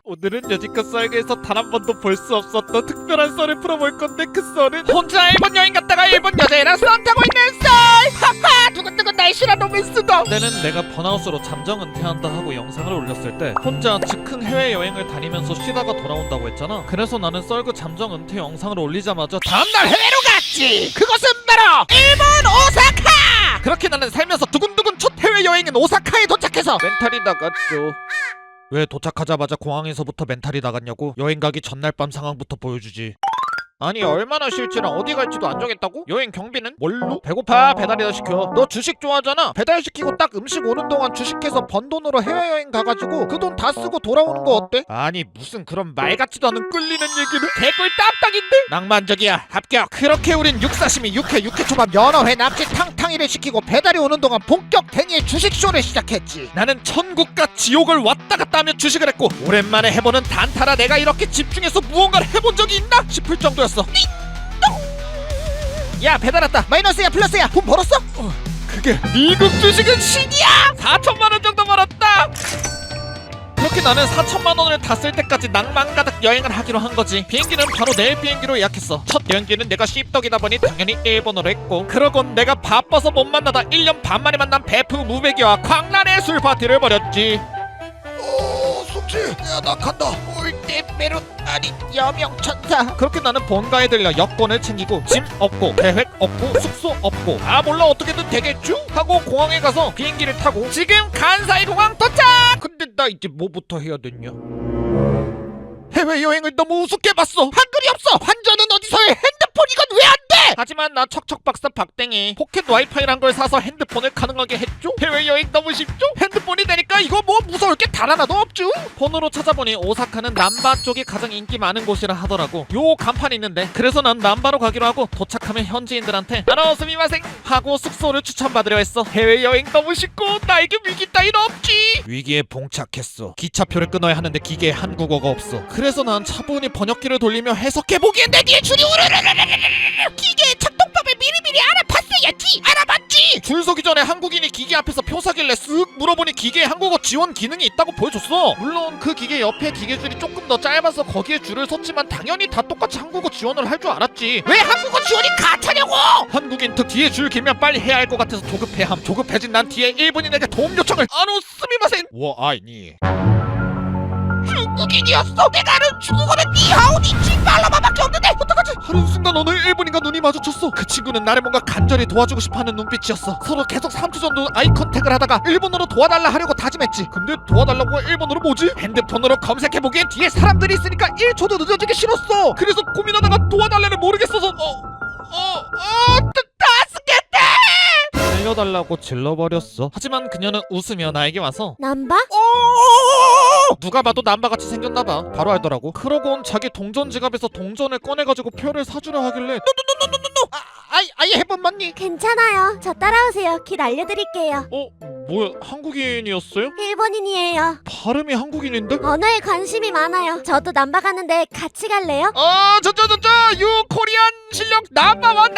오늘은 여지껏 썰그에서 단 한 번도 볼 수 없었던 특별한 썰을 풀어볼 건데, 그 썰은 혼자 일본 여행 갔다가 일본 여자애랑 썸 타고 있는 썰! 하하! 두근두근 날씨라 로맨스다! 때는 내가 번아웃으로 잠정 은퇴한다 하고 영상을 올렸을 때 혼자 즉흥 해외여행을 다니면서 쉬다가 돌아온다고 했잖아. 그래서 나는 썰그 잠정 은퇴 영상을 올리자마자 다음날 해외로 갔지! 그것은 바로 일본 오사카! 그렇게 나는 살면서 두근두근 첫 해외여행인 오사카에 도착해서 멘탈이 나갔죠. 왜 도착하자마자 공항에서부터 멘탈이 나갔냐고? 여행 가기 전날 밤 상황부터 보여주지. 아니 얼마나 쉴지랑 어디 갈지도 안 정했다고? 여행 경비는? 뭘로? 배고파 배달이나 시켜. 너 주식 좋아하잖아. 배달시키고 딱 음식 오는 동안 주식해서 번 돈으로 해외여행 가가지고 그 돈 다 쓰고 돌아오는 거 어때? 아니 무슨 그런 말 같지도 않은 끌리는 얘기는 개꿀 딱딱인데? 낭만적이야. 합격. 그렇게 우린 육사시미 육회 육회초밥 연어회 납치 탕탕이를 시키고 배달이 오는 동안 본격 데니의 주식쇼를 시작했지. 나는 천국과 지옥을 왔다 갔다 하며 주식을 했고 오랜만에 해보는 단타라 내가 이렇게 집중해서 무언가를 해본 적이 있나 싶을 정도였어. 야 배달 왔다. 마이너스야 플러스야? 돈 벌었어? 그게 미국 주식은 신이야. 4천만원 정도 벌었다. 그렇게 나는 4천만원을 다 쓸 때까지 낭만 가득 여행을 하기로 한 거지. 비행기는 바로 내일 비행기로 예약했어. 첫 여행기는 내가 씹덕이다 보니 당연히 일본어로 했고, 그러곤 내가 바빠서 못 만나다 1년 반 만에 만난 베프 무배기와 광란의 술 파티를 벌였지. 숙지 야 나 간다. 올때 메론 아니 여명천사. 그렇게 나는 본가에 들려 여권을 챙기고 짐 없고 계획 없고 숙소 없고 아 몰라 어떻게든 되겠죠? 하고 공항에 가서 비행기를 타고 지금 간사이 공항 도착! 근데 나 이제 뭐부터 해야 되냐? 해외여행을 너무 우습게 봤어. 한글이 없어. 환전은 어디서 해? 핸드폰 이건 왜 안 돼? 하지만 나 척척박사 박땡이 포켓 와이파이란 걸 사서 핸드폰을 가능하게 했죠. 해외여행 너무 쉽죠? 핸드폰이 되니까 이거 뭐 무서울 게 단 하나도 없죠. 폰으로 찾아보니 오사카는 남바 쪽이 가장 인기 많은 곳이라 하더라고. 요 간판이 있는데 그래서 난 남바로 가기로 하고 도착하면 현지인들한테 아노 스미마생 하고 숙소를 추천받으려 했어. 해외여행 너무 쉽고 나에게 위기 따윈 없지. 위기에 봉착했어. 기차표를 끊어야 하는데 기계에 한국어가 없어. 그래서 난 차분히 번역기를 돌리며 해석해보기엔 내 뒤에 줄이 우르르르르르르 기계의 작동법을 미리미리 알아봤어야지. 알아봤지. 줄 서기 전에 한국인이 기계 앞에서 표 사길래 쓱 물어보니 기계에 한국어 지원 기능이 있다고 보여줬어. 물론 그 기계 옆에 기계줄이 조금 더 짧아서 거기에 줄을 섰지만 당연히 다 똑같이 한국어 지원을 할 줄 알았지. 왜 한국어 지원이 가차냐고. 한국인 특 뒤에 줄 길면 빨리 해야 할 것 같아서 조급해함. 조급해진 난 뒤에 일본인에게 도움 요청을 아노 스미마센 워 아이니 중국인이었어. 내가 아는 중국어는 니하오 니치 말로만밖에 없는데 어떡하지? 하는 순간 어느 일본인과 눈이 마주쳤어. 그 친구는 나를 뭔가 간절히 도와주고 싶어하는 눈빛이었어. 서로 계속 3초 정도 아이 컨택을 하다가 일본어로 도와달라 하려고 다짐했지. 근데 도와달라고 일본어로 뭐지? 핸드폰으로 검색해보기엔 뒤에 사람들이 있으니까 1초도 늦어지기 싫었어. 그래서 고민하다가 도와달라를 모르겠어서 따스겠대! 살려달라고 질러버렸어. 하지만 그녀는 웃으며 나에게 와서 남바? 누가 봐도 남바같이 생겼나봐. 바로 알더라고. 그러곤 자기 동전 지갑에서 동전을 꺼내가지고 표를 사주려 하길래 노노노노노노 아예 해본 맞니? 괜찮아요. 저 따라오세요. 길 알려드릴게요. 뭐야 한국인이었어요? 일본인이에요. 발음이 한국인인데? 언어에 관심이 많아요. 저도 남바 가는데 같이 갈래요? 유 코리안 실력 넘버원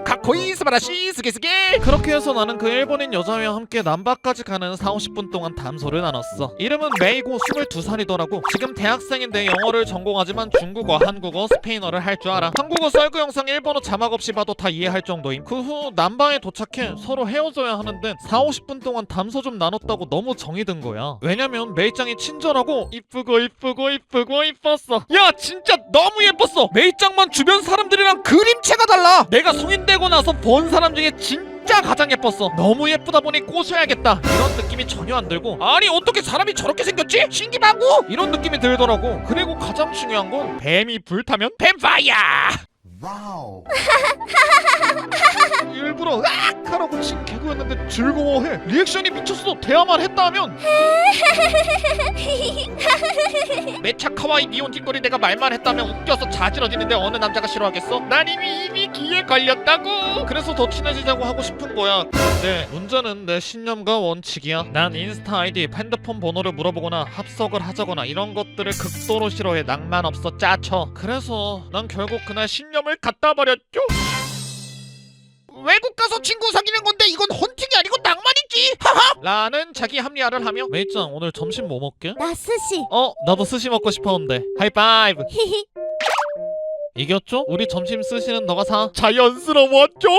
가코이 스바라시 스게스게. 그렇게 해서 나는 그 일본인 여자와 함께 남바까지 가는 40-50분 동안 담소를 나눴어. 이름은 메이고 22살이더라고. 지금 대학생인데 영어를 전공하지만 중국어, 한국어, 스페인어를 할 줄 알아. 한국어 썰그 영상 일본어 자막 없이 봐도 다 이해할 정도임. 그 후 남바에 도착해 서로 헤어져야 하는데 40-50분 동안 담소 좀 나눴다고 너무 정이 든 거야. 왜냐면 메이짱이 친절하고 이쁘고 이뻤어. 야 진짜 너무 예뻤어. 메이짱만 주변 사람들이랑 그림체가 달라. 내가 성인되고 나서 본 사람 중에 진짜 가장 예뻤어. 너무 예쁘다 보니 꼬셔야겠다 이런 느낌이 전혀 안 들고, 아니 어떻게 사람이 저렇게 생겼지? 신기하고 이런 느낌이 들더라고. 그리고 가장 중요한 건 뱀이 불타면 뱀파이어. 와우. 일부러 으악 하라고 친 개그였는데 즐거워해. 리액션이 미쳤어. 대화만 했다 하면 매차 카와이 니온 뒷거리 내가 말만 했다면 웃겨서 자지러지는데 어느 남자가 싫어하겠어? 난 이미 귀에 걸렸다고. 그래서 더 친해지자고 하고 싶은 거야. 근데 문제는 내 신념과 원칙이야. 난 인스타 아이디, 핸드폰 번호를 물어보거나 합석을 하자거나 이런 것들을 극도로 싫어해. 낭만 없어 짜쳐. 그래서 난 결국 그날 신념을 갖다 버렸죠. 외국 가서 친구 사귀는 건데 이건 헌팅이 아니고 낭만이지. 하하. 라는 자기 합리화를 하며 메이짱 오늘 점심 뭐 먹게? 나 스시. 나도 스시 먹고 싶었는데. 하이파이브. 히히. 이겼죠? 우리 점심 스시는 너가 사. 자연스러웠죠?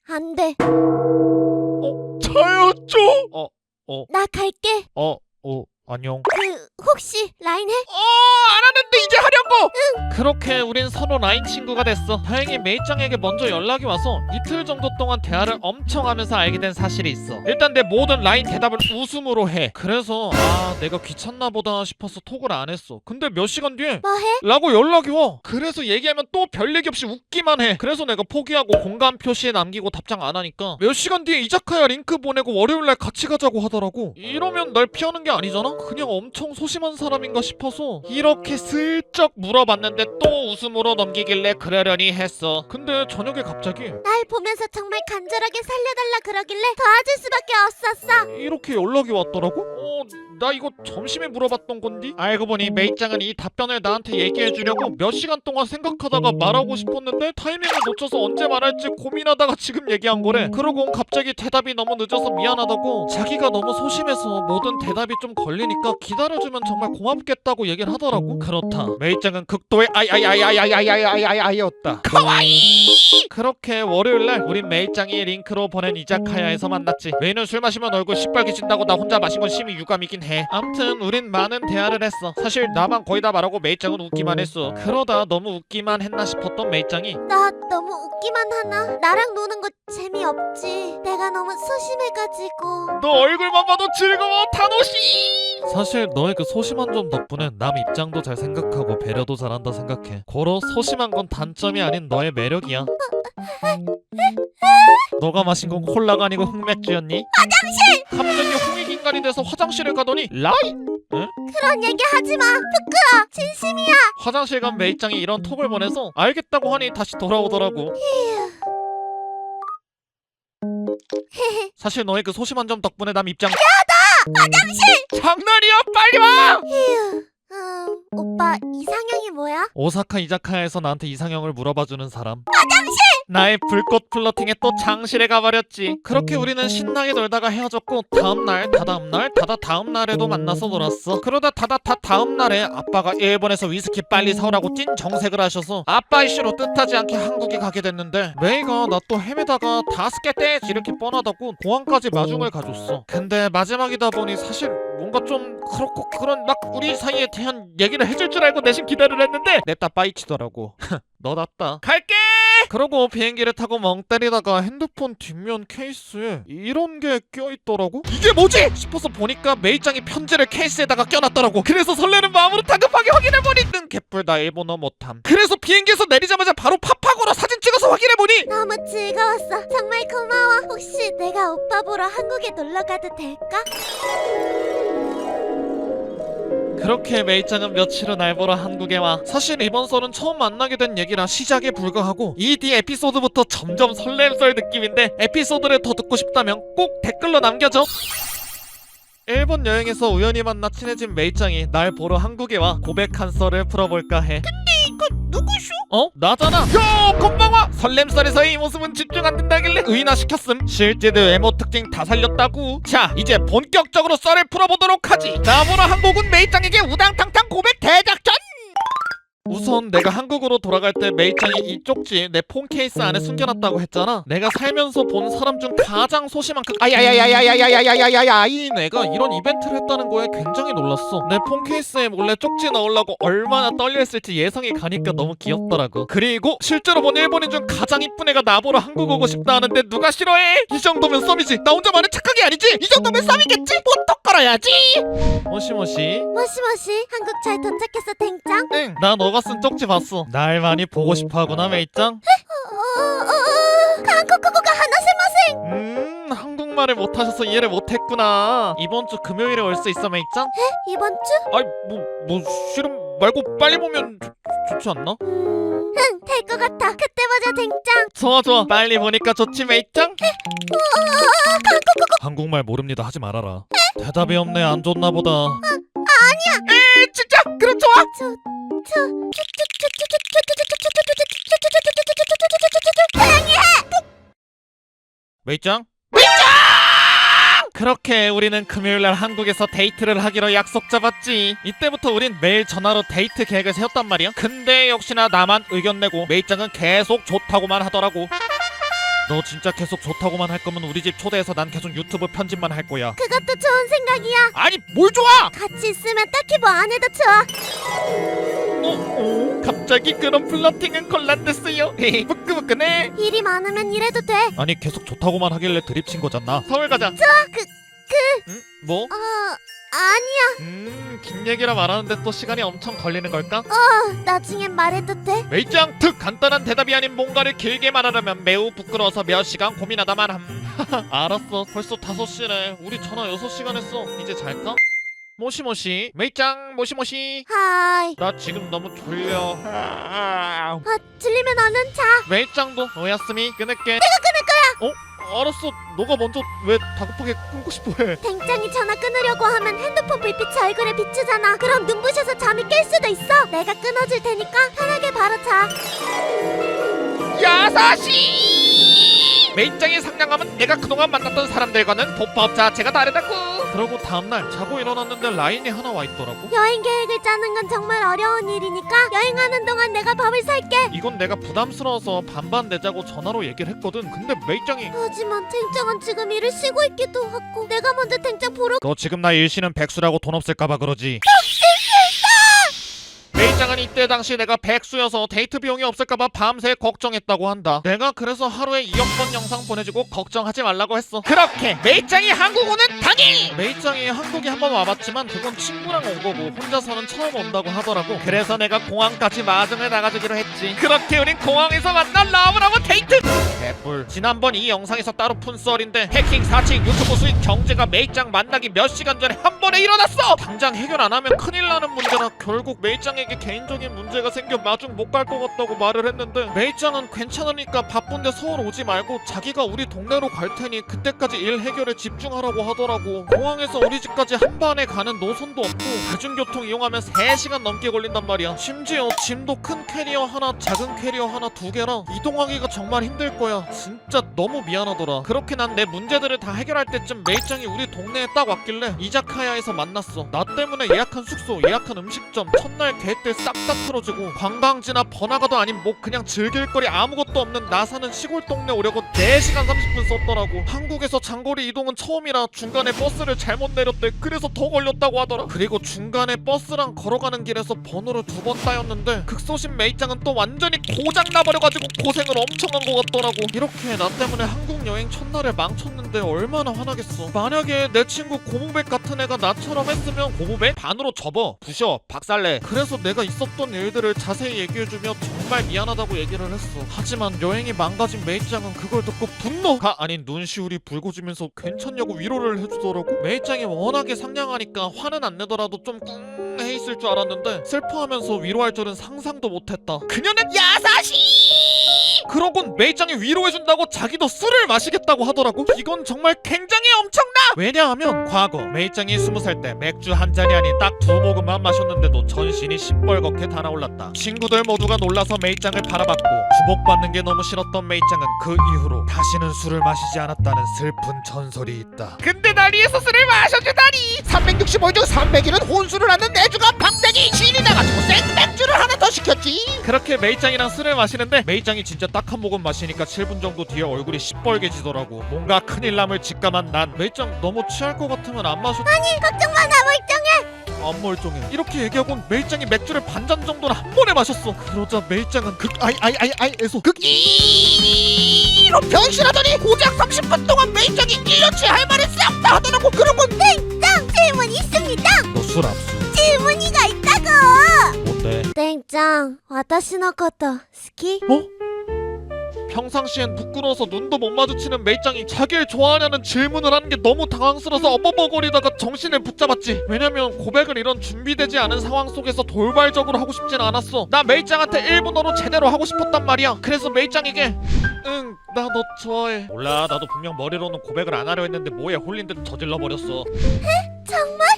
안 돼. 차였죠? 나 갈게. 안녕. 혹시 라인 해? 안 하는데 이제 하려고. 그렇게 우린 서로 라인 친구가 됐어. 다행히 메이짱에게 먼저 연락이 와서 이틀 정도 동안 대화를 엄청 하면서 알게 된 사실이 있어. 일단 내 모든 라인 대답을 웃음으로 해. 그래서 내가 귀찮나 보다 싶어서 톡을 안 했어. 근데 몇 시간 뒤에 뭐 해? 라고 연락이 와. 그래서 얘기하면 또 별 얘기 없이 웃기만 해. 그래서 내가 포기하고 공감 표시에 남기고 답장 안 하니까 몇 시간 뒤에 이자카야 링크 보내고 월요일날 같이 가자고 하더라고. 이러면 날 피하는 게 아니잖아? 그냥 엄청 소심한 사람인가 싶어서 이렇게 슬쩍 물어봤는데 또 웃음으로 넘기길래 그러려니 했어. 근데 저녁에 갑자기 날 보면서 정말 간절하게 살려달라 그러길래 도와줄 수밖에 없었어. 이렇게 연락이 왔더라고? 나 이거 점심에 물어봤던 건디? 알고 보니 메이짱은 이 답변을 나한테 얘기해주려고 몇 시간 동안 생각하다가 말하고 싶었는데 타이밍을 놓쳐서 언제 말할지 고민하다가 지금 얘기한 거래. 그러고 갑자기 대답이 너무 늦어서 미안하다고 자기가 너무 소심해서 모든 대답이 좀 걸리니까 기다려주면 정말 고맙겠다고 얘기를 하더라고. 그렇다. 메이짱은 극도의 아이였다. 카와이! 그렇게 월요일날 우린 메이짱이 링크로 보낸 이자카야에서 만났지. 메이는 술 마시면 얼굴 시뻘개진다고 나 혼자 마신 건 심히 유감이긴 해. 암튼 우린 많은 대화를 했어. 사실 나만 거의 다 말하고 메이짱은 웃기만 했어. 그러다 너무 웃기만 했나 싶었던 메이짱이 나 너무 웃기만 하나? 나랑 노는 거 재미없지. 내가 너무 소심해가지고. 너 얼굴만 봐도 즐거워 타노시. 사실 너의 그 소심한 점 덕분에 남 입장도 잘 생각하고 배려도 잘한다 생각해. 고로 소심한 건 단점이 아닌 너의 매력이야. 너가 마신 건 콜라가 아니고 흑맥주였니? 화장실! 갑자기 홍익인간이 돼서 화장실에 가더니 라인? 그런 얘기 하지마. 부끄러. 진심이야. 화장실 간 메이짱이 이런 톡을 보내서 알겠다고 하니 다시 돌아오더라고. 사실 너의 그 소심한 점 덕분에 남 입장 화장실! 장난이야 빨리 와! 오빠 이상형이 뭐야? 오사카 이자카야에서 나한테 이상형을 물어봐주는 사람. 화장실! 나의 불꽃 플러팅에 또 장실에 가버렸지. 그렇게 우리는 신나게 놀다가 헤어졌고 다음날, 다다음날, 다다다음날에도 만나서 놀았어. 그러다 다음날에 아빠가 일본에서 위스키 빨리 사오라고 찐 정색을 하셔서 아빠 이슈로 뜻하지 않게 한국에 가게 됐는데 메이가 나 또 헤매다가 다스케떼 이렇게 뻔하다고 공항까지 마중을 가줬어. 근데 마지막이다 보니 사실 뭔가 좀 그렇고 그런 막 우리 사이에 대한 얘기를 해줄 줄 알고 내심 기대를 했는데 냅다 빠이치더라고. 너답다. 갈게! 그러고 비행기를 타고 멍 때리다가 핸드폰 뒷면 케이스에 이런 게 껴있더라고? 이게 뭐지? 싶어서 보니까 메이짱이 편지를 케이스에다가 껴놨더라고. 그래서 설레는 마음으로 다급하게 확인해보니 개뿔 나 일본어 못함. 그래서 비행기에서 내리자마자 바로 팝하고로 사진 찍어서 확인해보니 너무 즐거웠어. 정말 고마워. 혹시 내가 오빠 보러 한국에 놀러 가도 될까? 그렇게 메이짱은 며칠 후 날 보러 한국에 와. 사실 이번 썰은 처음 만나게 된 얘기라 시작에 불과하고 이 뒤 에피소드부터 점점 설렘썰 느낌인데 에피소드를 더 듣고 싶다면 꼭 댓글로 남겨줘. 일본 여행에서 우연히 만나 친해진 메이짱이 날 보러 한국에 와 고백한 썰을 풀어볼까 해. 이거 누구쇼? 나잖아. 요 건방와. 설렘썰에서의 이 모습은 집중 안 된다길래 의인화시켰음. 실제도 외모 특징 다 살렸다고. 자 이제 본격적으로 썰을 풀어보도록 하지. 나보러 한국은 메이짱에게 우당탕탕 고백 대작전. 우선 내가 한국으로 돌아갈 때 메이짱이 이 쪽지 내 폰 케이스 안에 숨겨놨다고 했잖아. 내가 살면서 본 사람 중 가장 소심한 아야야야야야야야야야야야야이 내가 이런 이벤트를 했다는 거에 굉장히 놀랐어. 내 폰 케이스에 몰래 쪽지 넣으려고 얼마나 떨려했을지 예상이 가니까 너무 귀엽더라고. 그리고 실제로 본 일본인 중 가장 이쁜 애가 나보러 한국 오고 싶다 하는데 누가 싫어해? 이 정도면 썸이지. 나 혼자만의 착각이 아니지. 이 정도면 썸이겠지. 보톡 걸어야지. 모시모시. 모시모시. 한국 잘 도착했어 댕짱? 응. 나 너가 쓴 쪽지 봤어. 날 많이 보고 싶어하구나 메이짱. 한국어가 하나세마생. 한국말을 못하셔서 이해를 못했구나. 이번 주 금요일에 올 수 있어 메이짱? 이번 주? 아이 뭐 싫음 말고 빨리 보면 좋지 않나? 응, 될 것 같아. 그때 보자 댕짱. 좋아 빨리 보니까 좋지 메이짱? 한국말 모릅니다 하지 말아라. 대답이 없네. 안 좋나 보다. 아니야. 진짜? 그럼 좋아. 사랑해. 메이짱? 그렇게 우리는 금요일날 한국에서 데이트를 하기로 약속 잡았지. 이때부터 우린 매일 전화로 데이트 계획을 세웠단 말이야. 근데 역시나 나만 의견 내고 메이짱은 계속 좋다고만 하더라고. 너 진짜 계속 좋다고만 할 거면 우리 집 초대해서 난 계속 유튜브 편집만 할 거야. 그것도 좋은 생각이야. 아니 뭘 좋아! 같이 있으면 딱히 뭐 안 해도 좋아. 갑자기 그런 플러팅은 곤란됐어요. 부끄부끄네. 일이 많으면 이래도 돼. 아니 계속 좋다고만 하길래 드립친 거잖아. 서울 가자. 응? 뭐? 아니야. 긴 얘기라 말하는데 또 시간이 엄청 걸리는 걸까? 나중엔 말해도 돼. 메이짱 특 간단한 대답이 아닌 뭔가를 길게 말하려면 매우 부끄러워서 몇 시간 고민하다만 함. 알았어. 벌써 5시네. 우리 전화 6시간 했어. 이제 잘까? 모시모시. 메이짱 모시모시. 하이. 나 지금 너무 졸려. 들리면 얼른 자. 메이짱도 오야스미 끊을게. 내가 끊을 거야. 알았어. 너가 먼저 왜 다급하게 끊고 싶어해? 땡짱이 전화 끊으려고 하면 핸드폰 불빛이 얼굴에 비추잖아. 그럼 눈부셔서 잠이 깰 수도 있어. 내가 끊어줄 테니까 편하게 바로 자. 야사시! 메이짱이 상냥하면 내가 그동안 만났던 사람들과는 보법 자체가 다르다고. 그러고 다음날 자고 일어났는데 라인이 하나 와 있더라고. 여행 계획을 짜는 건 정말 어려운 일이니까 여행하는 동안 내가 밥을 살게. 이건 내가 부담스러워서 반반 내자고 전화로 얘기를 했거든. 근데 메이짱이 하지만 땡짱은 지금 일을 쉬고 있기도 하고 내가 먼저 땡짱 보러 너 지금 나 일 쉬는 백수라고 돈 없을까봐 그러지. 메이짱은 이때 당시 내가 백수여서 데이트 비용이 없을까봐 밤새 걱정했다고 한다. 내가 그래서 하루에 2억 번 영상 보내주고 걱정하지 말라고 했어. 그렇게 메이짱이 한국 오는 당일! 메이짱이 한국에 한 번 와봤지만 그건 친구랑 온 거고 혼자서는 처음 온다고 하더라고. 그래서 내가 공항까지 마중을 나가주기로 했지. 그렇게 우린 공항에서 만난 러브러브 데이트! 개뿔. 지난번 이 영상에서 따로 푼 썰인데 해킹, 사칭, 유튜브 수익, 경제가 메이짱 만나기 몇 시간 전에 한 번에 일어났어! 당장 해결 안 하면 큰일 나는 문제라 결국 메이짱에게 개인적인 문제가 생겨 마중 못 갈 것 같다고 말을 했는데 메이짱은 괜찮으니까 바쁜데 서울 오지 말고 자기가 우리 동네로 갈 테니 그때까지 일 해결에 집중하라고 하더라고. 공항에서 우리 집까지 한 반에 가는 노선도 없고 대중교통 이용하면 3시간 넘게 걸린단 말이야. 심지어 짐도 큰 캐리어 하나 작은 캐리어 하나 2개라 이동하기가 정말 힘들 거야. 진짜 너무 미안하더라. 그렇게 난 내 문제들을 다 해결할 때쯤 메이짱이 우리 동네에 딱 왔길래 이자카야에서 만났어. 나 때문에 예약한 숙소, 예약한 음식점, 첫날 계획들 싹 다 틀어지고 관광지나 번화가도 아닌 뭐 그냥 즐길 거리 아무것도 없는 나 사는 시골 동네 오려고 4시간 30분 썼더라고. 한국에서 장거리 이동은 처음이라 중간에 버스를 잘못 내렸대. 그래서 더 걸렸다고 하더라. 그리고 중간에 버스랑 걸어가는 길에서 번호를 2번 따였는데 극소심 메이짱은 또 완전히 고장 나버려가지고 고생을 엄청 한 것 같더라고. 이렇게 나 때문에 한국 여행 첫날을 망쳤는데 얼마나 화나겠어. 만약에 내 친구 고무백 같은 애가 나처럼 했으면 고무백 반으로 접어 부셔 박살내. 그래서 내가 있었던 일들을 자세히 얘기해주며 정말 미안하다고 얘기를 했어. 하지만 여행이 망가진 메이짱은 그걸 듣고 분노가 아닌 눈시울이 붉어지면서 괜찮냐고 위로를 해주더라고. 메이짱이 워낙에 상냥하니까 화는 안 내더라도 좀 꿍해 있을 줄 알았는데 슬퍼하면서 위로할 줄은 상상도 못했다. 그녀는 야사시! 그러곤 메이짱이 위로해준다고 자기도 술을 마시겠다고 하더라고. 이건 정말 굉장히 엄청나! 왜냐하면 과거 메이짱이 20살 때 맥주 한 잔이 아닌 딱 2모금만 마셨는데도 전신이 시뻘겋게 달아올랐다. 친구들 모두가 놀라서 메이짱을 바라봤고 주목받는 게 너무 싫었던 메이짱은 그 이후로 다시는 술을 마시지 않았다는 슬픈 전설이 있다. 근데 날 위해서 술을 마셔주다니! 365일 중 300일은 혼술을 하는 내주가 박대기! 신이 나가지고 생맥주를 하나 더 시켰지! 그렇게 메이짱이랑 술을 마시는데 메이짱이 진짜 딱 한 모금 마시니까 7분 정도 뒤에 얼굴이 시뻘개지더라고. 뭔가 큰일 남을 직감한 난 메이짱 너무 취할 것 같으면 안 마셔. 아니 걱정 마, 나 멀쩡해. 안 멀쩡해. 이렇게 얘기하곤 메이짱이 맥주를 반잔 정도는 한 번에 마셨어. 그러자 메이짱은 극아이에서 극이로 변신하더니 고작 30분 동안 메이짱이 1년치 할 말을 싹 다 하더라고. 그러고 땡짱, 질문 있습니다. 너 술 압수. 질문이가 있다고. 뭔데? 땡짱, 와타시노 코토 스키? 평상시엔 부끄러워서 눈도 못 마주치는 메이짱이 자기를 좋아하냐는 질문을 하는 게 너무 당황스러워서 어버버거리다가 정신을 붙잡았지. 왜냐면 고백을 이런 준비되지 않은 상황 속에서 돌발적으로 하고 싶진 않았어. 나 메이짱한테 일본어로 제대로 하고 싶었단 말이야. 그래서 메이짱에게 응, 나 너 좋아해. 몰라, 나도 분명 머리로는 고백을 안 하려 했는데 뭐에 홀린 듯 저질러 버렸어. 정말?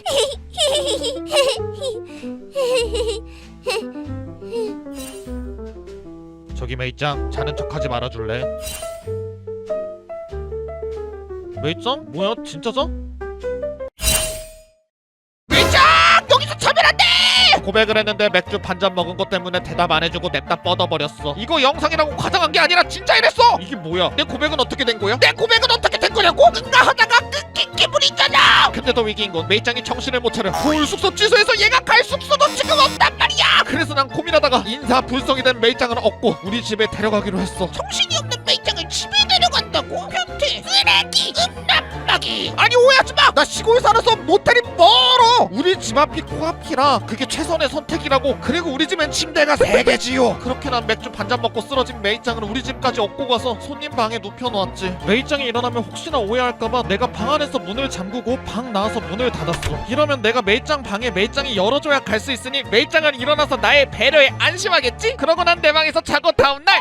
저기 메이짱, 자는 척하지 말아줄래? 메이짱? 뭐야 진짜죠? 매장 여기서 차면 안 돼. 고백을 했는데 맥주 반잔 먹은 것 때문에 대답 안 해주고 냅다 뻗어버렸어. 이거 영상이라고 과장한 게 아니라 진짜 이랬어. 이게 뭐야? 내 고백은 어떻게 된 거야? 내 고백은 어떻게 된 거냐고? 응가 하다가 끊긴 기분이잖아. 근데 더 위기인 건 메이짱이 정신을 못 차려 서울 숙소 취소해서 얘가 갈 숙소도 지금 없단 말이야. 그래서 난 고민하다가 인사불성이 된 메이짱을 얻고 우리 집에 데려가기로 했어. 정신이 없는 매장을 집에 데려간다고? 변태 쓰레기 음란마귀. 아니 오해하지 마. 나 시골 살아서 모텔이 멀어. 우리 집 앞이 코앞이라 그게 최선의 선택이라고. 그리고 우리 집엔 침대가 3개지요. 그렇게 난 맥주 반잔 먹고 쓰러진 메이짱을 우리 집까지 업고 가서 손님 방에 눕혀놓았지. 메이짱이 일어나면 혹시나 오해할까봐 내가 방 안에서 문을 잠그고 방 나와서 문을 닫았어. 이러면 내가 메이짱 방에 메이짱이 열어줘야 갈 수 있으니 메이짱은 일어나서 나의 배려에 안심하겠지? 그러고 난 내 방에서 자고 다음날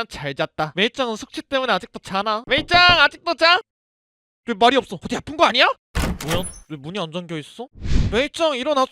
잘 잤다. 메이짱은 숙취 때문에 아직도 자나? 메이짱 아직도 자? 왜 말이 없어? 어디 아픈 거 아니야? 뭐야? 왜 문이 안 잠겨있어? 메이짱 일어났어?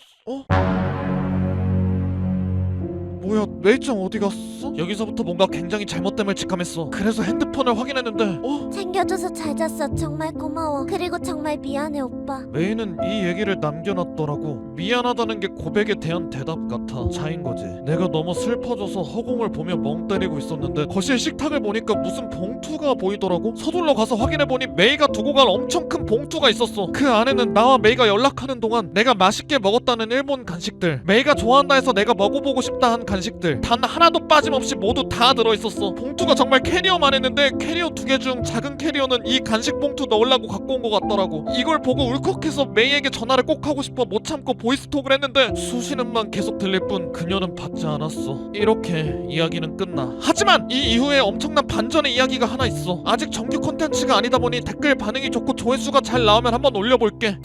뭐야 메이짱 어디 갔어? 여기서부터 뭔가 굉장히 잘못됨을 직감했어. 그래서 핸드폰을 확인했는데 챙겨줘서 잘 잤어. 정말 고마워. 그리고 정말 미안해 오빠. 메이는 이 얘기를 남겨놨더라고. 미안하다는 게 고백에 대한 대답 같아. 차인 거지. 내가 너무 슬퍼져서 허공을 보며 멍 때리고 있었는데 거실 식탁을 보니까 무슨 봉투가 보이더라고. 서둘러 가서 확인해보니 메이가 두고 갈 엄청 큰 봉투가 있었어. 그 안에는 나와 메이가 연락하는 동안 내가 맛있게 먹었다는 일본 간식들, 메이가 좋아한다 해서 내가 먹어보고 싶다 한 간식들 단 하나도 빠짐없이 모두 다 들어있었어. 봉투가 정말 캐리어만 했는데 캐리어 2개 중 작은 캐리어는 이 간식 봉투 넣으려고 갖고 온 것 같더라고. 이걸 보고 울컥해서 메이에게 전화를 꼭 하고 싶어 못 참고 보이스톡을 했는데 수신음만 계속 들릴 뿐 그녀는 받지 않았어. 이렇게 이야기는 끝나. 하지만 이 이후에 엄청난 반전의 이야기가 하나 있어. 아직 정규 콘텐츠가 아니다 보니 댓글 반응이 좋고 조회수가 잘 나오면 한번 올려볼게.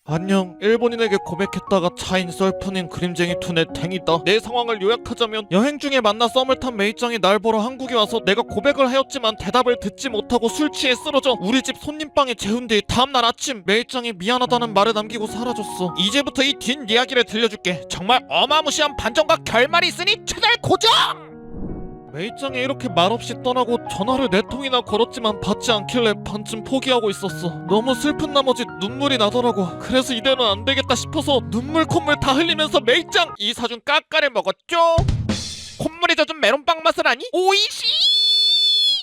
안녕. 일본인에게 고백했다가 차인 썰프님 그림쟁이 투네 탱이다. 내 상황을 요약하자면 여행 중에 만나 썸을 탄 메이짱이 날 보러 한국에 와서 내가 고백을 하였지만 대답을 듣지 못하고 술 취해 쓰러져 우리 집 손님방에 재운 뒤 다음날 아침 메이짱이 미안하다는 말을 남기고 사라졌어. 이제부터 이 뒷이야기를 들려줄게. 정말 어마무시한 반전과 결말이 있으니 채널 고정! 메이짱이 이렇게 말없이 떠나고 전화를 4통이나 걸었지만 받지 않길래 반쯤 포기하고 있었어. 너무 슬픈 나머지 눈물이 나더라고. 그래서 이대로는 안 되겠다 싶어서 눈물 콧물 다 흘리면서 메이짱 이 사준 까까를 먹었죠. 콧물이 젖은 메론빵 맛을 아니? 오이시!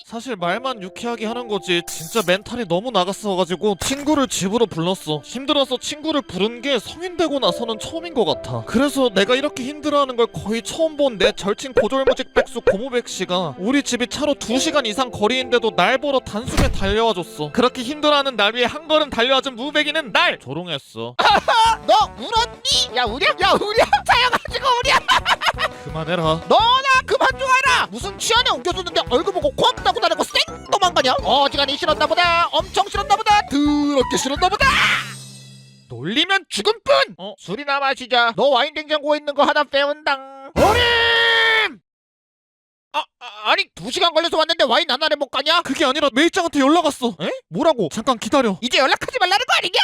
사실 말만 유쾌하게 하는 거지 진짜 멘탈이 너무 나갔어가지고 친구를 집으로 불렀어. 힘들어서 친구를 부른 게 성인 되고 나서는 처음인 것 같아. 그래서 내가 이렇게 힘들어하는 걸 거의 처음 본 내 절친 고졸무직 백수 고무백 씨가 우리 집이 차로 2시간 이상 거리인데도 날 보러 단숨에 달려와줬어. 그렇게 힘들어하는 날 위해 한 걸음 달려와준 무백이는 날 조롱했어. 너 울었니? 야 우랴? 야 우랴? 차여가지고 우랴? 그만해라. 너나 그만 좀 해라. 무슨 취한에 옮겨줬는데 얼굴 보고 고맙다고 나르고 쌩 도망가냐? 어지간히 싫었나 보다. 엄청 싫었나 보다. 더럽게 싫었나 보다. 놀리면 죽은 뿐. 술이나 마시자. 너 와인 냉장고에 있는 거 하나 빼온당. 어림! 아니 2시간 걸려서 왔는데 와인 하나를 못 가냐? 그게 아니라 메이짱한테 연락 왔어. 에? 뭐라고? 잠깐 기다려. 이제 연락하지 말라는 거 아니냐?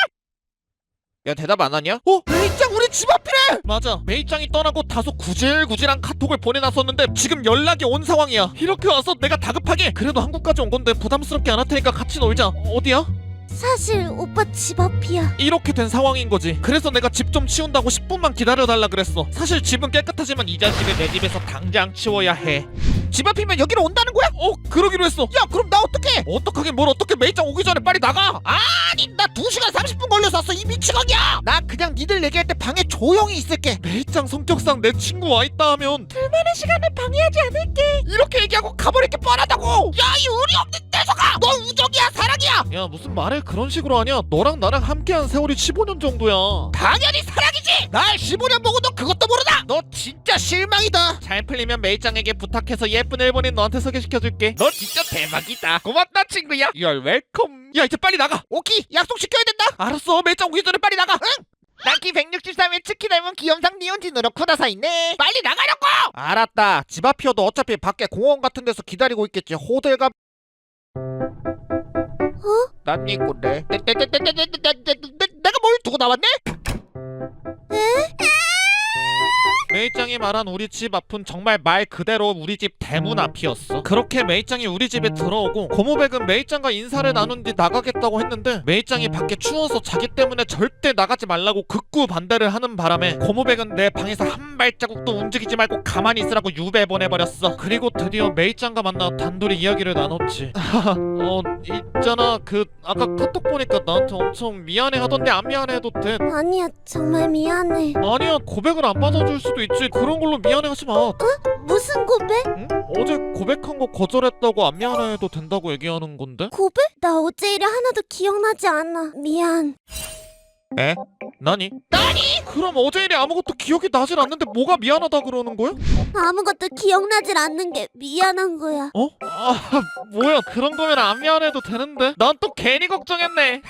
야 대답 안 하냐? 메이짱 우리 집 앞이래! 맞아. 메이짱이 떠나고 다소 구질구질한 카톡을 보내놨었는데 지금 연락이 온 상황이야. 이렇게 와서 내가 다급하게 그래도 한국까지 온 건데 부담스럽게 안 할 테니까 같이 놀자. 어디야? 사실 오빠 집 앞이야. 이렇게 된 상황인 거지. 그래서 내가 집 좀 치운다고 10분만 기다려달라 그랬어. 사실 집은 깨끗하지만 이 자식을 내 집에서 당장 치워야 해. 집 앞이면 여기로 온다는 거야? 그러기로 했어. 야 그럼 나 어떡해? 어떡하긴 뭘 어떡해. 메이짱 오기 전에 빨리 나가. 아니 나 2시간 30분 걸려서 왔어 이 미치광이야. 나 그냥 니들 얘기할 때 방에 조용히 있을게. 메이짱 성격상 내 친구 와있다 하면 둘만의 시간을 방해하지 않을게. 이렇게 얘기하고 가버릴 게 뻔하다고. 야 이 의리 없는 녀석아. 너 우정이야 사랑이야? 야 무슨 말을 그런 식으로 하냐. 너랑 나랑 함께한 세월이 15년 정도야. 당연히 사랑이지. 날 15년 보고 너 그것도 모르나? 너 진짜 실망이다. 잘 풀리면 메이짱에게 부탁해서 예쁜 일본인 너한테 소개시켜줄게. 너 진짜 대박이다. 고맙다 친구야. You're welcome. 야 이제 빨리 나가. 오키 약속 지켜야 된다. 알았어. 메이짱 오기 전에 빨리 나가. 응. 난키 163일 치키 닮은 귀염상 니온진으로 쿠다사 있네. 빨리 나가려고. 알았다. 집 앞이어도 어차피 밖에 공원 같은 데서 기다리고 있겠지. 호들갑. 난 니꾼데. 내가 뭘 두고 나왔네? 메이짱이 말한 우리 집 앞은 정말 말 그대로 우리 집 대문 앞이었어. 그렇게 메이짱이 우리 집에 들어오고 고모백은 메이짱과 인사를 나눈 뒤 나가겠다고 했는데 메이짱이 밖에 추워서 자기 때문에 절대 나가지 말라고 극구 반대를 하는 바람에 고모백은 내 방에서 한 발자국도 움직이지 말고 가만히 있으라고 유배 보내버렸어. 그리고 드디어 메이짱과 만나 단둘이 이야기를 나눴지. 있잖아, 아까 카톡 보니까 나한테 엄청 미안해 하던데 안 미안해 해도 돼? 아니야, 정말 미안해. 아니야, 고백을 안 받아줄 수도 있지. 그런 걸로 미안해하지 마. 무슨 고백? 응? 어제 고백한 거 거절했다고 안 미안해도 된다고 얘기하는 건데? 고백? 나 어제 일이 하나도 기억나지 않아. 미안. 에? 나니? 그럼 어제 일이 아무것도 기억이 나질 않는데 뭐가 미안하다 그러는 거야? 아무것도 기억나질 않는 게 미안한 거야. 뭐야, 그런 거면 안 미안해도 되는데. 난 또 괜히 걱정했네.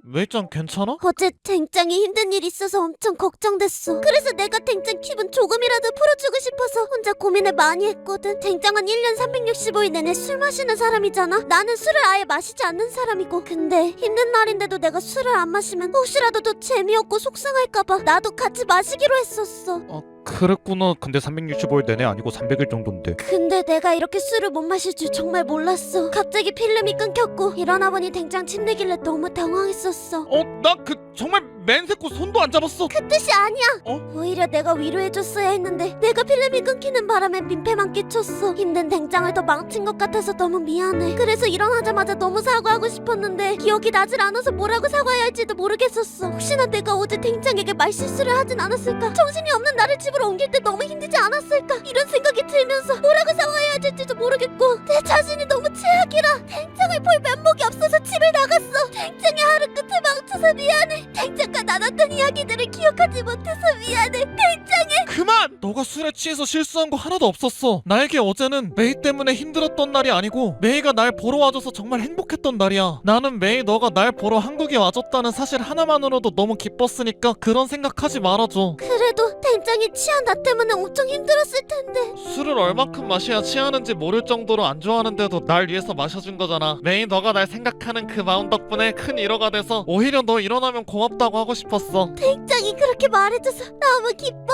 메이짱 괜찮아? 어제 댕짱이 힘든 일 있어서 엄청 걱정됐어. 그래서 내가 댕짱 기분 조금이라도 풀어주고 싶어서 혼자 고민을 많이 했거든. 댕짱은 1년 365일 내내 술 마시는 사람이잖아. 나는 술을 아예 마시지 않는 사람이고. 근데 힘든 날인데도 내가 술을 안 마시면 혹시라도 더 재미없고 속상할까봐 나도 같이 마시기로 했었어. 그랬구나. 근데 365일 내내 아니고 300일 정도인데. 근데 내가 이렇게 술을 못 마실 줄 정말 몰랐어. 갑자기 필름이 끊겼고 일어나 보니 댕짱 침대길래 너무 당황했었어. 나 정말 맨새코 손도 안 잡았어. 그 뜻이 아니야. 오히려 내가 위로해줬어야 했는데 내가 필름이 끊기는 바람에 민폐만 끼쳤어. 힘든 댕짱을 더 망친 것 같아서 너무 미안해. 그래서 일어나자마자 너무 사과하고 싶었는데 기억이 나질 않아서 뭐라고 사과해야 할지도 모르겠었어. 혹시나 내가 어제 댕짱에게 말실수를 하진 않았을까? 정신이 없는 나를 집으로 옮길 때 너무 힘들지 않았을까? 이런 생각이 들면서 뭐라고 사과해야 할지도 모르겠고 내 자신이 너무 최악이라 댕짱을 볼 면목이 없어서 집을 나갔어. 댕짱의 하루 끝을 망쳐서 미안해. 댕짱과 나눴던 이야기들을 기억하지 못해서 미안해. 댕짱의 그만! 너가 술에 취해서 실수한 거 하나도 없었어. 나에게 어제는 메이 때문에 힘들었던 날이 아니고 메이가 날 보러 와줘서 정말 행복했던 날이야. 나는 메이 너가 날 보러 한국에 와줬다는 사실 하나만으로도 너무 기뻤으니까 그런 생각하지 말아줘. 그래도 댕짱이 취한 나 때문에 엄청 힘들었을 텐데. 술을 얼만큼 마셔야 취하는지 모를 정도로 안 좋아하는데도 날 위해서 마셔준 거잖아. 메이 너가 날 생각하는 그 마음 덕분에 큰 위로가 돼서 오히려 너 일어나면 고맙다고 하고 싶었어. 댕짱이 그렇게 말해줘서 너무 기뻐.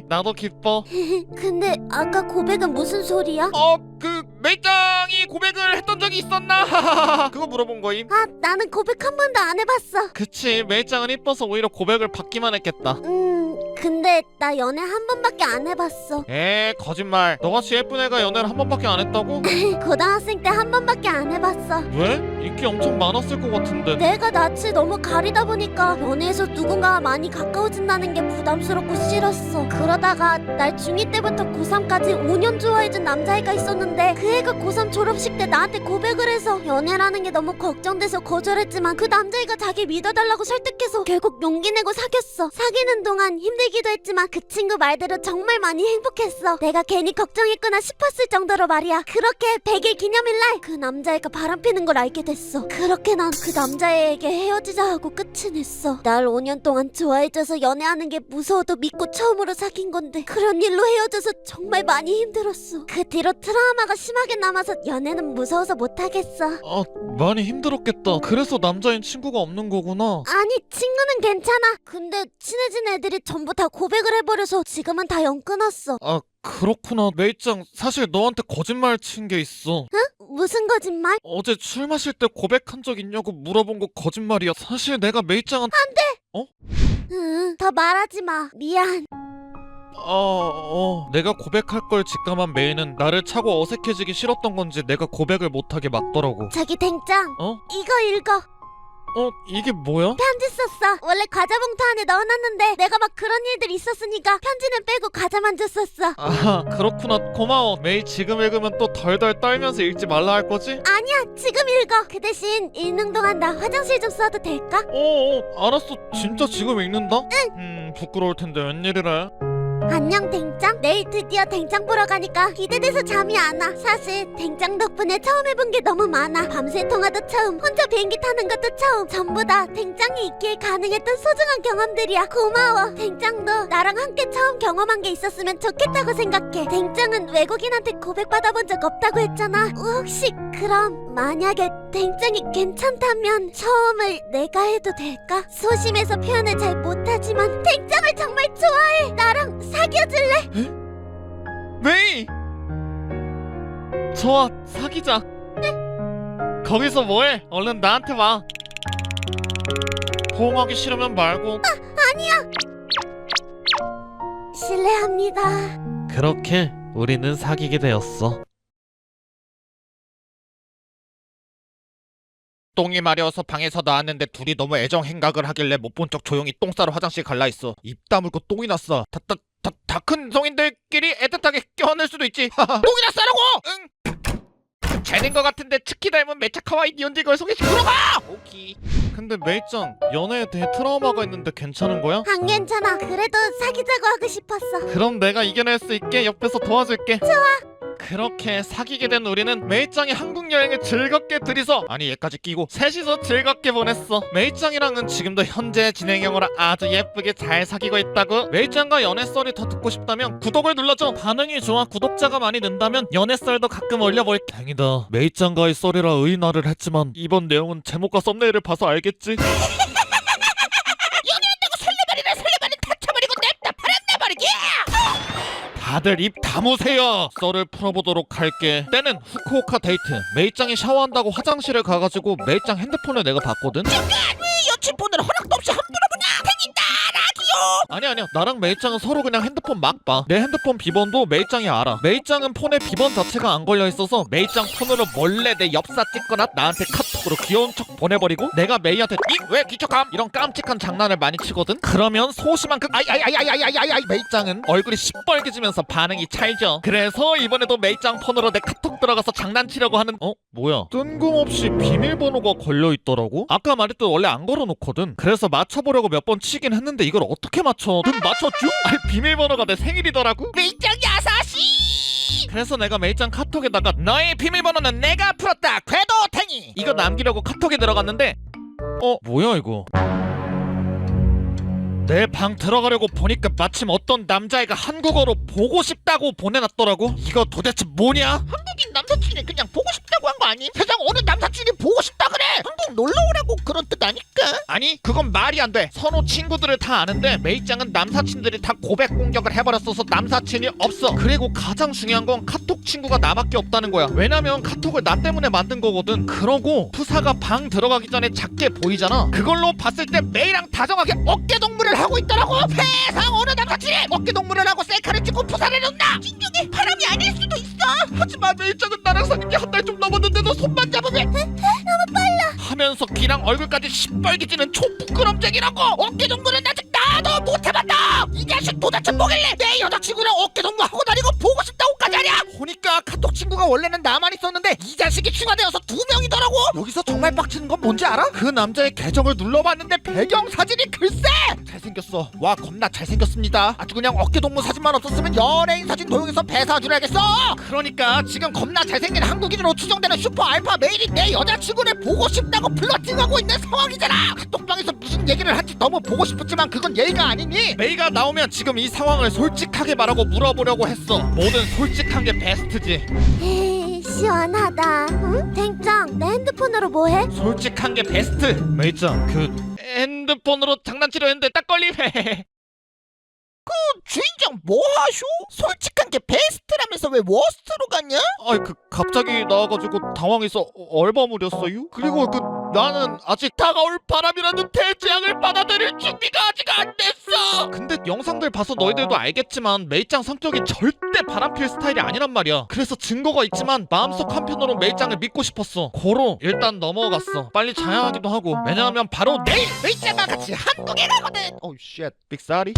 나도 기뻐. 근데 아까 고백은 무슨 소리야? 메이짱이 고백을 했던 적이 있었나? 그거 물어본 거임. 나는 고백 한 번도 안 해봤어. 그치, 메이짱은 이뻐서 오히려 고백을 받기만 했겠다. 근데 나 연애 한 번밖에 안 해봤어. 거짓말. 너같이 예쁜 애가 연애를 한 번밖에 안 했다고? 고등학생 때 한 번밖에 안 해봤어. 왜? 인기 엄청 많았을 것 같은데. 내가 낯을 너무 가리다 보니까 연애에서 누군가와 많이 가까워진다는 게 부담스럽고 싫었어. 그러다가 날 중2 때부터 고3까지 5년 좋아해준 남자애가 있었는데 그 애가 고3 졸업식 때 나한테 고백을 해서 연애라는 게 너무 걱정돼서 거절했지만 그 남자애가 자기 믿어달라고 설득해서 결국 용기 내고 사귀었어. 사귀는 동안 힘들기도 했지만 그 친구 말대로 정말 많이 행복했어. 내가 괜히 걱정했구나 싶었을 정도로 말이야. 그렇게 100일 기념일날 그 남자애가 바람피는 걸 알게 됐어. 그렇게 난 그 남자애에게 헤어지자 하고 끝이 냈어. 날 5년 동안 좋아해줘서 연애하는 게 무서워도 믿고 처음으로 사귄 건데 그런 일로 헤어져서 정말 많이 힘들었어. 그 뒤로 트라우마가 심하게 남아서 연애는 무서워서 못하겠어. 많이 힘들었겠다. 그래서 남자인 친구가 없는 거구나. 아니, 친구는 괜찮아. 근데 친해진 애들이 전부 다 고백을 해버려서 지금은 다 연 끊었어. 그렇구나. 메이짱, 사실 너한테 거짓말 친 게 있어. 무슨 거짓말? 어제 술 마실 때 고백한 적 있냐고 물어본 거 거짓말이야. 사실 내가 메이짱한테 더 말하지 마. 미안. 내가 고백할 걸 직감한 메이는 나를 차고 어색해지기 싫었던 건지 내가 고백을 못하게 막더라고. 저기 댕짱. 이거 읽어. 이게 뭐야? 편지 썼어. 원래 과자 봉투 안에 넣어놨는데 내가 막 그런 일들 있었으니까 편지는 빼고 과자만 줬었어. 그렇구나. 고마워. 메이 지금 읽으면 또 덜덜 떨면서 읽지 말라 할 거지? 아니야, 지금 읽어. 그 대신 읽는 동안 나 화장실 좀 써도 될까? 알았어. 진짜 지금 읽는다? 부끄러울 텐데 웬일이래? 안녕 댕짱. 내일 드디어 댕짱 보러 가니까 기대돼서 잠이 안 와. 사실 댕짱 덕분에 처음 해본 게 너무 많아. 밤새 통화도 처음, 혼자 비행기 타는 것도 처음. 전부 다 댕짱이 있기에 가능했던 소중한 경험들이야. 고마워. 댕짱도 나랑 함께 처음 경험한 게 있었으면 좋겠다고 생각해. 댕짱은 외국인한테 고백받아본 적 없다고 했잖아. 혹시 그럼 만약에 댕짱이 괜찮다면 처음을 내가 해도 될까? 소심해서 표현을 잘 못하지만 댕짱을 정말 좋아해. 나랑 사귀어줄래? 메이! 좋아, 사귀자. 거기서 뭐해? 얼른 나한테 와. 호응하기 싫으면 말고. 아니야. 실례합니다. 그렇게 우리는 사귀게 되었어. 똥이 마려워서 방에서 나왔는데 둘이 너무 애정 행각을 하길래 못 본 척 조용히 똥 싸러 화장실 갈라 했어. 입 다물고 똥이 났어. 다 큰 성인들끼리 애틋하게 껴안을 수도 있지. 똥이나 싸라고! 응! 잘 된 것 같은데 츠키 닮은 매차카와이 니온지걸 소개시키러 가! 오키. 근데 메이짱, 연애에 대해 트라우마가 있는데 괜찮은 거야? 안 괜찮아. 그래도 사귀자고 하고 싶었어. 그럼 내가 이겨낼 수 있게 옆에서 도와줄게. 좋아. 그렇게 사귀게 된 우리는 메이짱이 한국 여행을 즐겁게 들이서, 아니 얘까지 끼고 셋이서 즐겁게 보냈어. 메이짱이랑은 지금도 현재 진행형으로 아주 예쁘게 잘 사귀고 있다고. 메이짱과 연애썰이 더 듣고 싶다면 구독을 눌러줘. 반응이 좋아 구독자가 많이 는다면 연애썰도 가끔 올려볼게. 다행이다. 메이짱과의 썰이라 의인화를 했지만 이번 내용은 제목과 썸네일을 봐서 알겠지? 설레발은 다쳐버리고 냅다 팔았나 버리기. 다들 입 다무세요. 썰을 풀어보도록 할게. 때는 후쿠오카 데이트. 메이짱이 샤워한다고 화장실에 가가지고 메이짱 핸드폰을 내가 봤거든. 왜 여친 폰을 허락도 없이 함부로 보냐? 생긴다 라기요. 아니야. 나랑 메이짱은 서로 그냥 핸드폰 막 봐. 내 핸드폰 비번도 메이짱이 알아. 메이짱은 폰에 비번 자체가 안 걸려있어서 메이짱 폰으로 몰래 내 엽사 찍거나 나한테 카톡으로 귀여운 척 보내버리고 내가 메이한테 왜 기척함? 이런 깜찍한 장난을 많이 치거든. 그러면 소심한 그 아이 메이짱은 얼굴이 시뻘개지면서 반응이 찰져. 그래서 이번에도 메이짱 폰으로 내 카톡 들어가서 장난치려고 하는 뭐야? 뜬금없이 비밀번호가 걸려있더라고? 아까 말했듯 원래 안 걸어놓거든. 그래서 맞춰보려고 몇 번 치긴 했는데 이걸 어떻게 맞춰? 넌 맞췄쥬? 아니 비밀번호가 내 생일이더라고? 메이짱 야사시. 그래서 내가 메이짱 카톡에다가 너의 비밀번호는 내가 풀었다 궤도탱이 이거 남기려고 카톡에 들어갔는데 뭐야 이거? 내 방 들어가려고 보니까 마침 어떤 남자애가 한국어로 보고 싶다고 보내놨더라고. 이거 도대체 뭐냐? 한국인 남사친이 그냥 보고 싶다고 한 거 아니? 세상 어느 남사친이 보고 싶다 그래? 한국 놀러 오라고 그런 뜻 아닐까? 아니 그건 말이 안 돼. 선호 친구들을 다 아는데 메이짱은 남사친들이 다 고백 공격을 해버렸어서 남사친이 없어. 그리고 가장 중요한 건 카톡 친구가 나밖에 없다는 거야. 왜냐면 카톡을 나 때문에 만든 거거든. 그러고 푸사가 방 들어가기 전에 작게 보이잖아. 그걸로 봤을 때 메이랑 다정하게 어깨동무를 하고 있더라고. 세상 어느 남사친이 어깨동무를 하고 셀카를 찍고 푸사를 넣나? 진정해. 바람이 아닐 수도 있어. 하지만 메이짱은 나랑 사귄 지 한 달 좀 넘었는데도 손만 잡으면 너무 빨라. 하면서 귀랑 얼굴까지 시뻘개지는 초부끄럼쟁이라고. 어깨동무는 아직 나도 못해봤다. 이 자식 도대체 뭐길래 내 여자친구랑 어깨동무하고 다니고 보고 싶다고까지 하냐? 보니까 카톡 친구가 원래는 나만 있었는데 이 자식이 추가되어서 2명이더라고. 여기서 정말 빡치는 건 뭔지 알아? 그 남자의 계정을 눌러봤는데 배경사진이 글쎄 잘생겼어. 와 겁나 잘생겼습니다. 아주 그냥 어깨동무 사진만 없었으면 연예인 사진 도용해서 배사줄야겠어. 그러니까 지금 겁나 잘생긴 한국인으로 추정되는 슈퍼 알파 메일이 내 여자친구를 보고 싶다고 플러팅하고 있는 상황이잖아. 카톡방에서 무슨 얘기를 할지 너무 보고 싶었지만 그건 예의가 아니니. 메이가 나오면 지금 이 상황을 솔직하게 말하고 물어보려고 했어. 뭐든 솔직한 게 베스트지. 에이, 시원하다. 응? 댕짱, 내 핸드폰으로 뭐해? 솔직한 게 베스트. 메이짱 그 핸드폰으로 장난치려 했는데 딱 걸리네. 주인장 뭐 하쇼? 솔직한 게 베스트라면서 왜 워스트로 갔냐? 아이 그 갑자기 나와가지고 당황해서 얼버무렸어요. 그리고 그 나는 아직 다가올 바람이라는 대재앙을 받아들일 준비가 아직 안 됐어. 근데 영상들 봐서 너희들도 알겠지만 메이짱 성격이 절대 바람필 스타일이 아니란 말이야. 그래서 증거가 있지만 마음속 한편으로 메이짱을 믿고 싶었어. 고로 일단 넘어갔어. 빨리 자야 하기도 하고. 왜냐하면 바로 내일 메이짱과 같이 한국에 가거든. 오우 쉣 빅사리.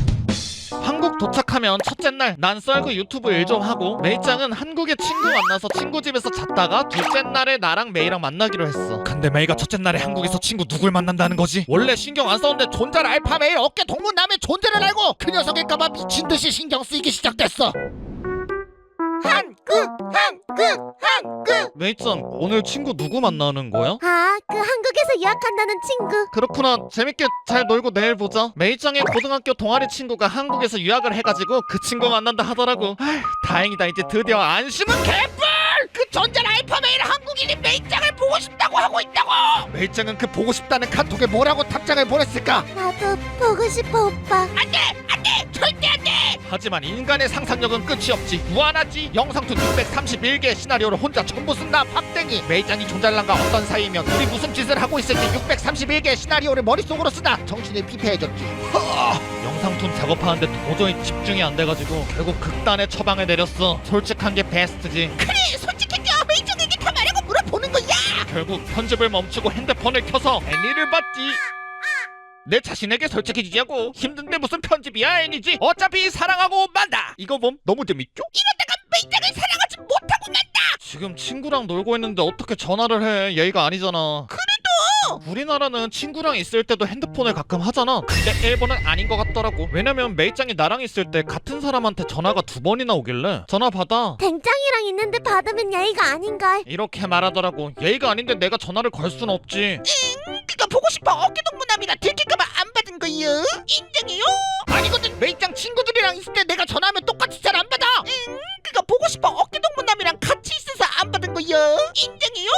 한국 도착하면 첫째 날 난 썰그 유튜브 일 좀 하고 메이짱은 한국에 친구 만나서 친구 집에서 잤다가 둘째 날에 나랑 메이랑 만나기로 했어. 근데 메이가 첫째 날에 한국에서 친구 누굴 만난다는 거지? 원래 신경 안 썼는데 존잘 알파 메일 어깨 동무남의 존재를 알고 그 녀석일까봐 미친듯이 신경 쓰이기 시작됐어. 한국 메이짱 오늘 친구 누구 만나는 거야? 아, 그 한국에서 유학한다는 친구. 그렇구나. 재밌게 잘 놀고 내일 보자. 메이짱의 고등학교 동아리 친구가 한국에서 유학을 해가지고 그 친구 만난다 하더라고. 아휴, 다행이다. 이제 드디어 안심은 개뿔! 그 존재 알파 메일 한국인이 메이짱을 보고 싶다고 하고 있다고. 메이짱은 그 보고 싶다는 카톡에 뭐라고 답장을 보냈을까? 나도 보고 싶어, 오빠. 안돼 절대 안돼. 하지만 인간의 상상력은 끝이 없지. 무한하지. 영상툰 631개의 시나리오를 혼자 전부 쓴다 팍땡이. 메이짱이 존잘남과 어떤 사이면 우리 무슨 짓을 하고 있을지 631개의 시나리오를 머릿속으로 쓰다 정신이 피폐해졌지. 영상툰 작업하는데 도저히 집중이 안 돼가지고 결국 극단의 처방을 내렸어. 솔직한 게 베스트지. 그래 솔직했냐. 메이짱에게 다 말하고 물어보는 거야. 결국 편집을 멈추고 핸드폰을 켜서 애니를 봤지. 내 자신에게 솔직해지자고. 힘든데 무슨 편집이야 애니지. 어차피 사랑하고 만다. 이거 봄 너무 재밌죠? 이러다가 메이짱을 사랑하지 못하고 만다. 지금 친구랑 놀고 있는데 어떻게 전화를 해? 예의가 아니잖아. 그래도 우리나라는 친구랑 있을 때도 핸드폰을 가끔 하잖아. 근데 일본은 아닌 것 같더라고. 왜냐면 메이짱이 나랑 있을 때 같은 사람한테 전화가 2번이나 오길래 전화 받아. 댕짱이랑 있는데 받으면 예의가 아닌걸. 이렇게 말하더라고. 예의가 아닌데 내가 전화를 걸 순 없지. 그니까 보고 싶어 어깨동무남이라 들킬까봐 안 받은 거요. 인정해요. 아니거든. 메이짱 친구들이랑 있을 때 내가 전화하면 똑같이 잘 안 받아. 그니까 보고 싶어 어깨동무남이랑 같이 있어서 안 받은 거요. 인정해요.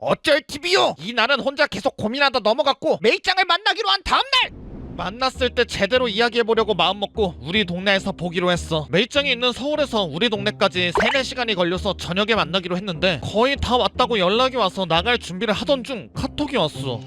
어쩔 TV요. 이 날은 혼자 계속 고민하다 넘어갔고 메이짱을 만나기로 한 다음날 만났을 때 제대로 이야기해보려고 마음먹고 우리 동네에서 보기로 했어. 메이짱이 있는 서울에서 우리 동네까지 3-4시간이 걸려서 저녁에 만나기로 했는데 거의 다 왔다고 연락이 와서 나갈 준비를 하던 중 카톡이 왔어.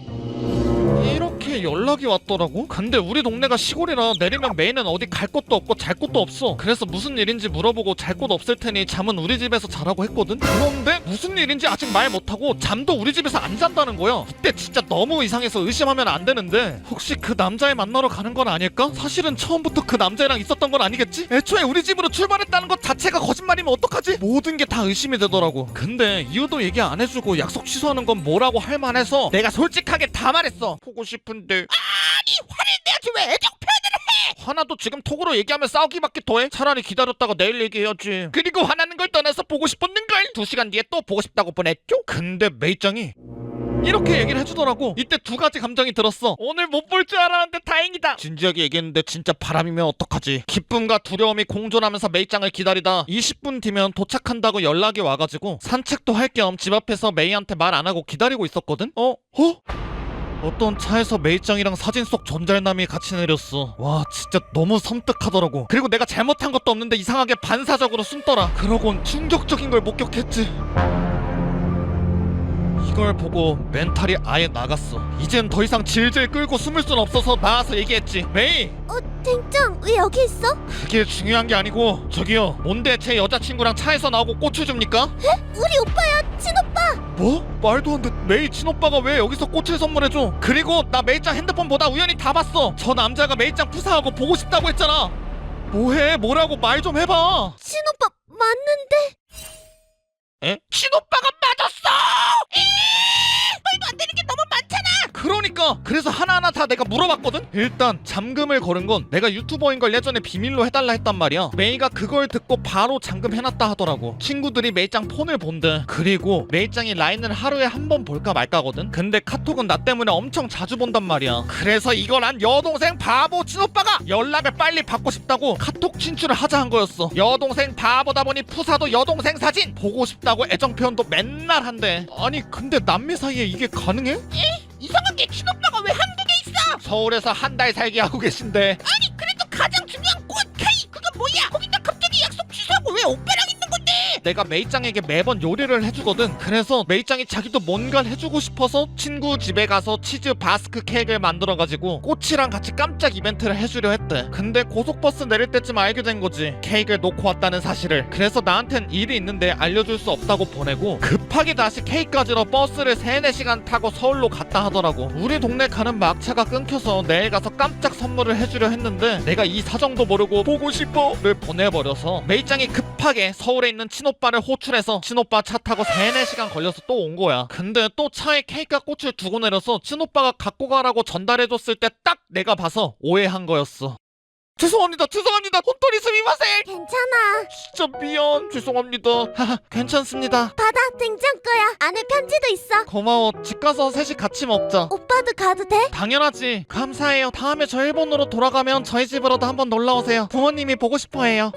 이렇게 연락이 왔더라고. 근데 우리 동네가 시골이라 내리면 메이는 어디 갈 곳도 없고 잘 곳도 없어. 그래서 무슨 일인지 물어보고 잘 곳 없을 테니 잠은 우리 집에서 자라고 했거든. 그런데 무슨 일인지 아직 말 못하고 잠도 우리 집에서 안 잔다는 거야. 이때 진짜 너무 이상해서 의심하면 안 되는데 혹시 그 남자애 만나러 가는 건 아닐까? 사실은 처음부터 그 남자애랑 있었던 건 아니겠지? 애초에 우리 집으로 출발했다는 것 자체가 거짓말이면 어떡하지? 모든 게 다 의심이 되더라고. 근데 이유도 얘기 안 해주고 약속 취소하는 건 뭐라고 할 만해서 내가 솔직하게 다 말했어. 보고 싶은데. 아니 화를 내야지 왜 애정 표현을 해. 화나도 지금 톡으로 얘기하면 싸우기밖에 더해. 차라리 기다렸다가 내일 얘기해야지. 그리고 화나는 걸 떠나서 보고 싶었는걸. 2시간 뒤에 또 보고 싶다고 보냈죠. 근데 메이짱이 이렇게 얘기를 해주더라고. 이때 2가지 감정이 들었어. 오늘 못 볼 줄 알았는데 다행이다. 진지하게 얘기했는데 진짜 바람이면 어떡하지. 기쁨과 두려움이 공존하면서 메이짱을 기다리다 20분 뒤면 도착한다고 연락이 와가지고 산책도 할 겸 집 앞에서 메이한테 말 안 하고 기다리고 있었거든. 어떤 차에서 메이짱이랑 사진 속 존잘남이 같이 내렸어. 와 진짜 너무 섬뜩하더라고. 그리고 내가 잘못한 것도 없는데 이상하게 반사적으로 숨더라. 그러곤 충격적인 걸 목격했지. 이걸 보고 멘탈이 아예 나갔어. 이젠 더 이상 질질 끌고 숨을 순 없어서 나와서 얘기했지. 메이! 댕짱, 왜 여기 있어? 그게 중요한 게 아니고 저기요, 뭔데 제 여자친구랑 차에서 나오고 꽃을 줍니까? 우리 오빠야, 친오빠. 뭐? 말도 안 돼. 메이 친오빠가 왜 여기서 꽃을 선물해줘? 그리고 나 메이짱 핸드폰 보다 우연히 다 봤어. 저 남자가 메이짱 푸사하고 보고 싶다고 했잖아. 뭐해? 뭐라고 말 좀 해봐. 친오빠 맞는데? 에? 친오빠가 맞았어. 말도 안 되는 게 너무 많잖아. 그러니까 그래서 하나하나 다 내가 물어봤거든. 일단 잠금을 걸은 건 내가 유튜버인 걸 예전에 비밀로 해달라 했단 말이야. 메이가 그걸 듣고 바로 잠금해놨다 하더라고. 친구들이 메이짱 폰을 본대. 그리고 메이짱이 라인을 하루에 한 번 볼까 말까거든. 근데 카톡은 나 때문에 엄청 자주 본단 말이야. 그래서 이걸 한 여동생 바보 친오빠가 연락을 빨리 받고 싶다고 카톡 친출을 하자 한 거였어. 여동생 바보다 보니 푸사도 여동생 사진 보고 싶다고 애정 표현도 맨날 한대. 아니 근데 남매 사이에 이게 가능해? 이상한 게 친오빠가 왜 한국에 있어? 서울에서 한 달 살기 하고 계신데. 아니 그래도 가장 중요한 꽃 케이크 그건 뭐야? 거기다 갑자기 약속 취소하고 왜 오빠랑 있는 건데? 내가 메이짱에게 매번 요리를 해주거든. 그래서 메이짱이 자기도 뭔가를 해주고 싶어서 친구 집에 가서 치즈 바스크 케이크를 만들어가지고 꼬치랑 같이 깜짝 이벤트를 해주려 했대. 근데 고속버스 내릴 때쯤 알게 된 거지, 케이크를 놓고 왔다는 사실을. 그래서 나한텐 일이 있는데 알려줄 수 없다고 보내고 급하게 다시 케이크 가지러 버스를 3-4시간 타고 서울로 갔다 하더라고. 우리 동네 가는 막차가 끊겨서 내일 가서 깜짝 선물을 해주려 했는데 내가 이 사정도 모르고 보고 싶어를 보내버려서 메이짱이 급하게 서울에 있는 친오빠를 호출해서 친오빠 차 타고 3-4시간 걸려서 또 온 거야. 근데 또 차에 케이크와 꽃을 두고 내려서 친오빠가 갖고 가라고 전달해줬을 때 딱 내가 봐서 오해한 거였어. 죄송합니다. 혼돈이 스미마셍. 괜찮아. 진짜 미안. 죄송합니다. 하하, 괜찮습니다. 받아, 땡짱 거야. 안에 편지도 있어. 고마워. 집 가서 셋이 같이 먹자. 오빠도 가도 돼? 당연하지. 감사해요. 다음에 저 일본으로 돌아가면 저희 집으로도 한번 놀러오세요. 부모님이 보고 싶어해요.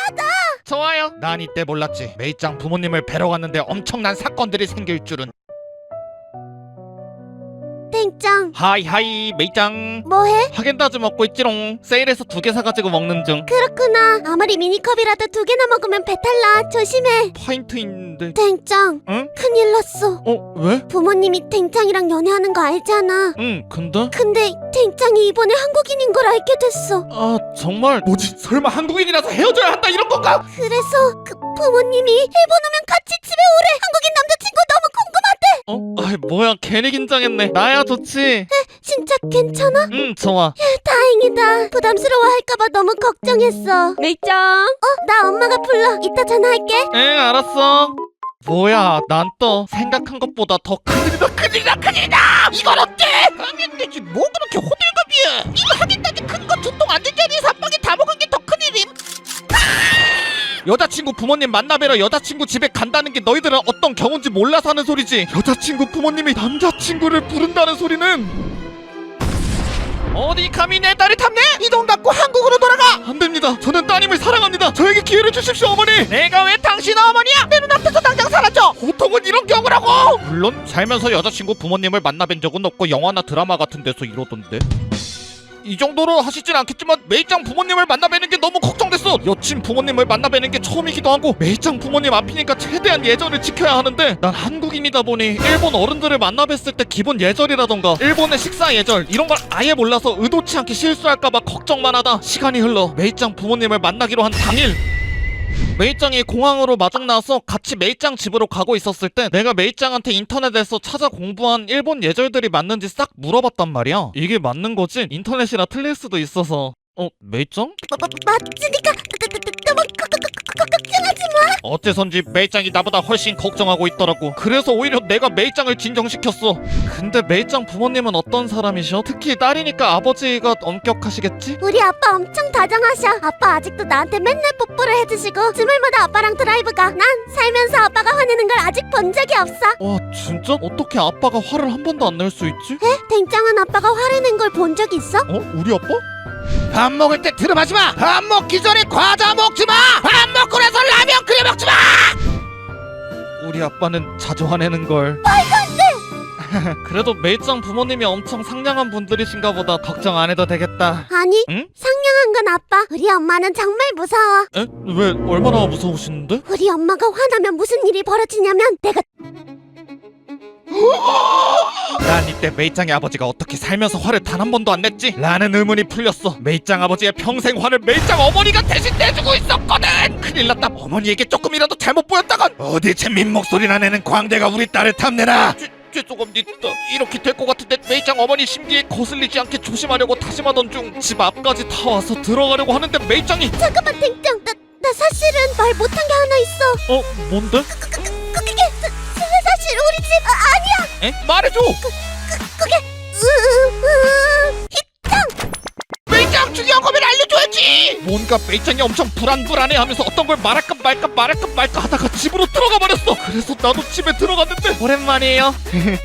야다. 좋아요. 난 이때 몰랐지, 메이짱 부모님을 뵈러 갔는데 엄청난 사건들이 생길 줄은. 땡짱. 하이 메이짱. 뭐해? 하겐다즈 먹고 있지롱. 세일해서 2개 사가지고 먹는 중. 그렇구나. 아무리 미니컵이라도 2개나 먹으면 배탈 나. 조심해. 파인트인데. 땡짱. 응? 큰일 났어. 왜? 부모님이 땡짱이랑 연애하는 거 알잖아. 응, 근데? 근데 땡짱이 이번에 한국인인 걸 알게 됐어. 아, 정말? 뭐지? 설마 한국인이라서 헤어져야 한다 이런 건가? 그래서 그 부모님이 일본 오면 같이 집에 오래. 한국인 남자친구 너무 궁금하대. 아이 뭐야, 괜히 긴장했네. 나야 좋지. 진짜 괜찮아? 응, 좋아. 다행이다. 부담스러워할까봐 너무 걱정했어. 메이짱. 나 엄마가 불러. 이따 전화할게. 응, 알았어. 뭐야, 난 또 생각한 것보다 더 큰일이다. 이건 어때? 하면 되지. 뭐 그렇게 호들갑이야. 이거 하겠다니 큰 거 두통 안 되자니 사방에 다 먹은 게 더 큰일임. 여자친구 부모님 만나뵈러 여자친구 집에 간다는 게 너희들은 어떤 경우인지 몰라서 하는 소리지. 여자친구 부모님이 남자친구를 부른다는 소리는 어디 감히 내 딸을 탐내? 이 돈 갖고 한국으로 돌아가. 안 됩니다. 저는 따님을 사랑합니다. 저에게 기회를 주십시오, 어머니. 내가 왜 당신 어머니야? 내 눈앞에서 당장 사라져. 보통은 이런 경우라고. 물론 살면서 여자친구 부모님을 만나뵌 적은 없고 영화나 드라마 같은 데서 이러던데. 이 정도로 하시진 않겠지만 메이짱 부모님을 만나뵈는 게 너무 걱정됐어. 여친 부모님을 만나뵈는 게 처음이기도 하고 메이짱 부모님 앞이니까 최대한 예절을 지켜야 하는데 난 한국인이다 보니 일본 어른들을 만나뵀을 때 기본 예절이라던가 일본의 식사 예절 이런 걸 아예 몰라서 의도치 않게 실수할까봐 걱정만 하다 시간이 흘러 메이짱 부모님을 만나기로 한 당일, 메이짱이 공항으로 마중 나와서 같이 메이짱 집으로 가고 있었을 때 내가 메이짱한테 인터넷에서 찾아 공부한 일본 예절들이 맞는지 싹 물어봤단 말이야. 이게 맞는 거지? 인터넷이라 틀릴 수도 있어서. 메이짱? 맞으니까 너무 걱정하지 마. 어째선지 메이짱이 나보다 훨씬 걱정하고 있더라고. 그래서 오히려 내가 메이짱을 진정시켰어. 근데 메이짱 부모님은 어떤 사람이셔? 특히 딸이니까 아버지가 엄격하시겠지? 우리 아빠 엄청 다정하셔. 아빠 아직도 나한테 맨날 뽀뽀를 해주시고 주말마다 아빠랑 드라이브 가. 난 살면서 아빠가 화내는 걸 아직 본 적이 없어. 와, 진짜? 어떻게 아빠가 화를 한 번도 안 낼 수 있지? 땡짱은 아빠가 화를 낸 걸 본 적 있어? 우리 아빠? 밥 먹을 때 트름하지 마. 밥 먹기 전에 과자 먹지 마. 밥 먹고 나서 라면 끓여 먹지 마. 우리 아빠는 자주 화내는 걸. 그래도 메이짱 부모님이 엄청 상냥한 분들이신가 보다. 걱정 안 해도 되겠다. 아니, 응? 상냥한 건 아빠. 우리 엄마는 정말 무서워. 에? 왜? 얼마나 무서우시는데? 우리 엄마가 화나면 무슨 일이 벌어지냐면 내가 난 이때 메이짱의 아버지가 어떻게 살면서 화를 단 한 번도 안 냈지? 라는 의문이 풀렸어. 메이짱 아버지의 평생 화를 메이짱 어머니가 대신 내주고 있었거든. 큰일 났다. 어머니에게 조금이라도 잘못 보였다간 어디 잼민 목소리나 내는 광대가 우리 딸을 탐내라. 죄송합니다. 이렇게 될 것 같은데 메이짱 어머니 심기에 거슬리지 않게 조심하려고 다짐하던 중 집 앞까지 다 와서 들어가려고 하는데 메이짱이 잠깐만 땡짱. 나 사실은 말 못한 게 하나 있어. 뭔데? 그게 사실 우리 집 아니야. 에? 말해줘. 그게 메이짱 중요한 거면 알려줘야지. 뭔가 메이짱이 엄청 불안해하면서 어떤 걸 말할까 말까 하다가 집으로 들어가 버렸어. 그래서 나도 집에 들어갔는데 오랜만이에요.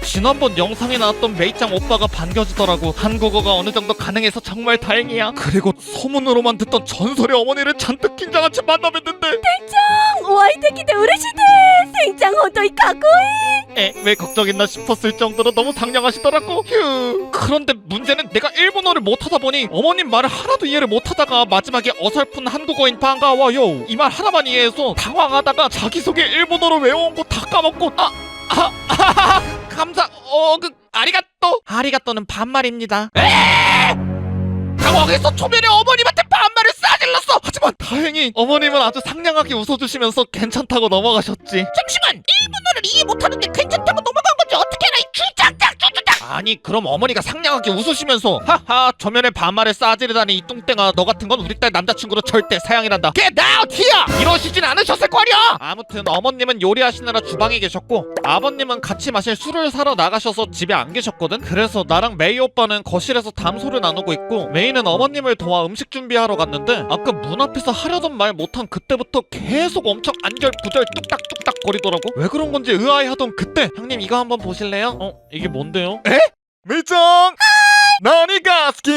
지난번 영상에 나왔던 메이짱 오빠가 반겨주더라고. 한국어가 어느 정도 가능해서 정말 다행이야. 그리고 소문으로만 듣던 전설의 어머니를 잔뜩 긴장한 채 만나뵀는데 お相手来て嬉しいです땡짱本当にかっこいい왜 걱정했나 싶었을 정도로 너무 당냥하시더라고. 휴. 그런데 문제는 내가 일본어를 못하다 보니 어머님 말을 하나도 이해를 못하다가 그러다가 마지막에 어설픈 한국어인 반가워요 이 말 하나만 이해해서 당황하다가 자기소개 일본어로 외워온 거 다 까먹고 감사 아리가또는 반말입니다. 당황해서 초면에 어머님한테 반말을 싸질렀어. 하지만 다행히 어머님은 아주 상냥하게 웃어주시면서 괜찮다고 넘어가셨지. 잠시만, 일본어를 이해 못하는데 괜찮다고 넘어간 건지 어떻게 알아? 이 주작작 주작. 아니 그럼 어머니가 상냥하게 웃으시면서 하하 초면에 반말을 싸지르다니 이 뚱땡아 너 같은 건 우리 딸 남자친구로 절대 사양이란다. Get out here! 이러시진 않으셨을 거 아니야. 아무튼 어머님은 요리하시느라 주방에 계셨고 아버님은 같이 마실 술을 사러 나가셔서 집에 안 계셨거든. 그래서 나랑 메이 오빠는 거실에서 담소를 나누고 있고 메이는 어머님을 도와 음식 준비하러 갔는데 아까 문 앞에서 하려던 말 못한 그때부터 계속 엄청 안절부절 뚝딱뚝딱 거리더라고. 왜 그런 건지 의아해하던 그때 형님 이거 한번 보실래요? 이게 뭔데요? 에? 메이짱! 나니가 스키?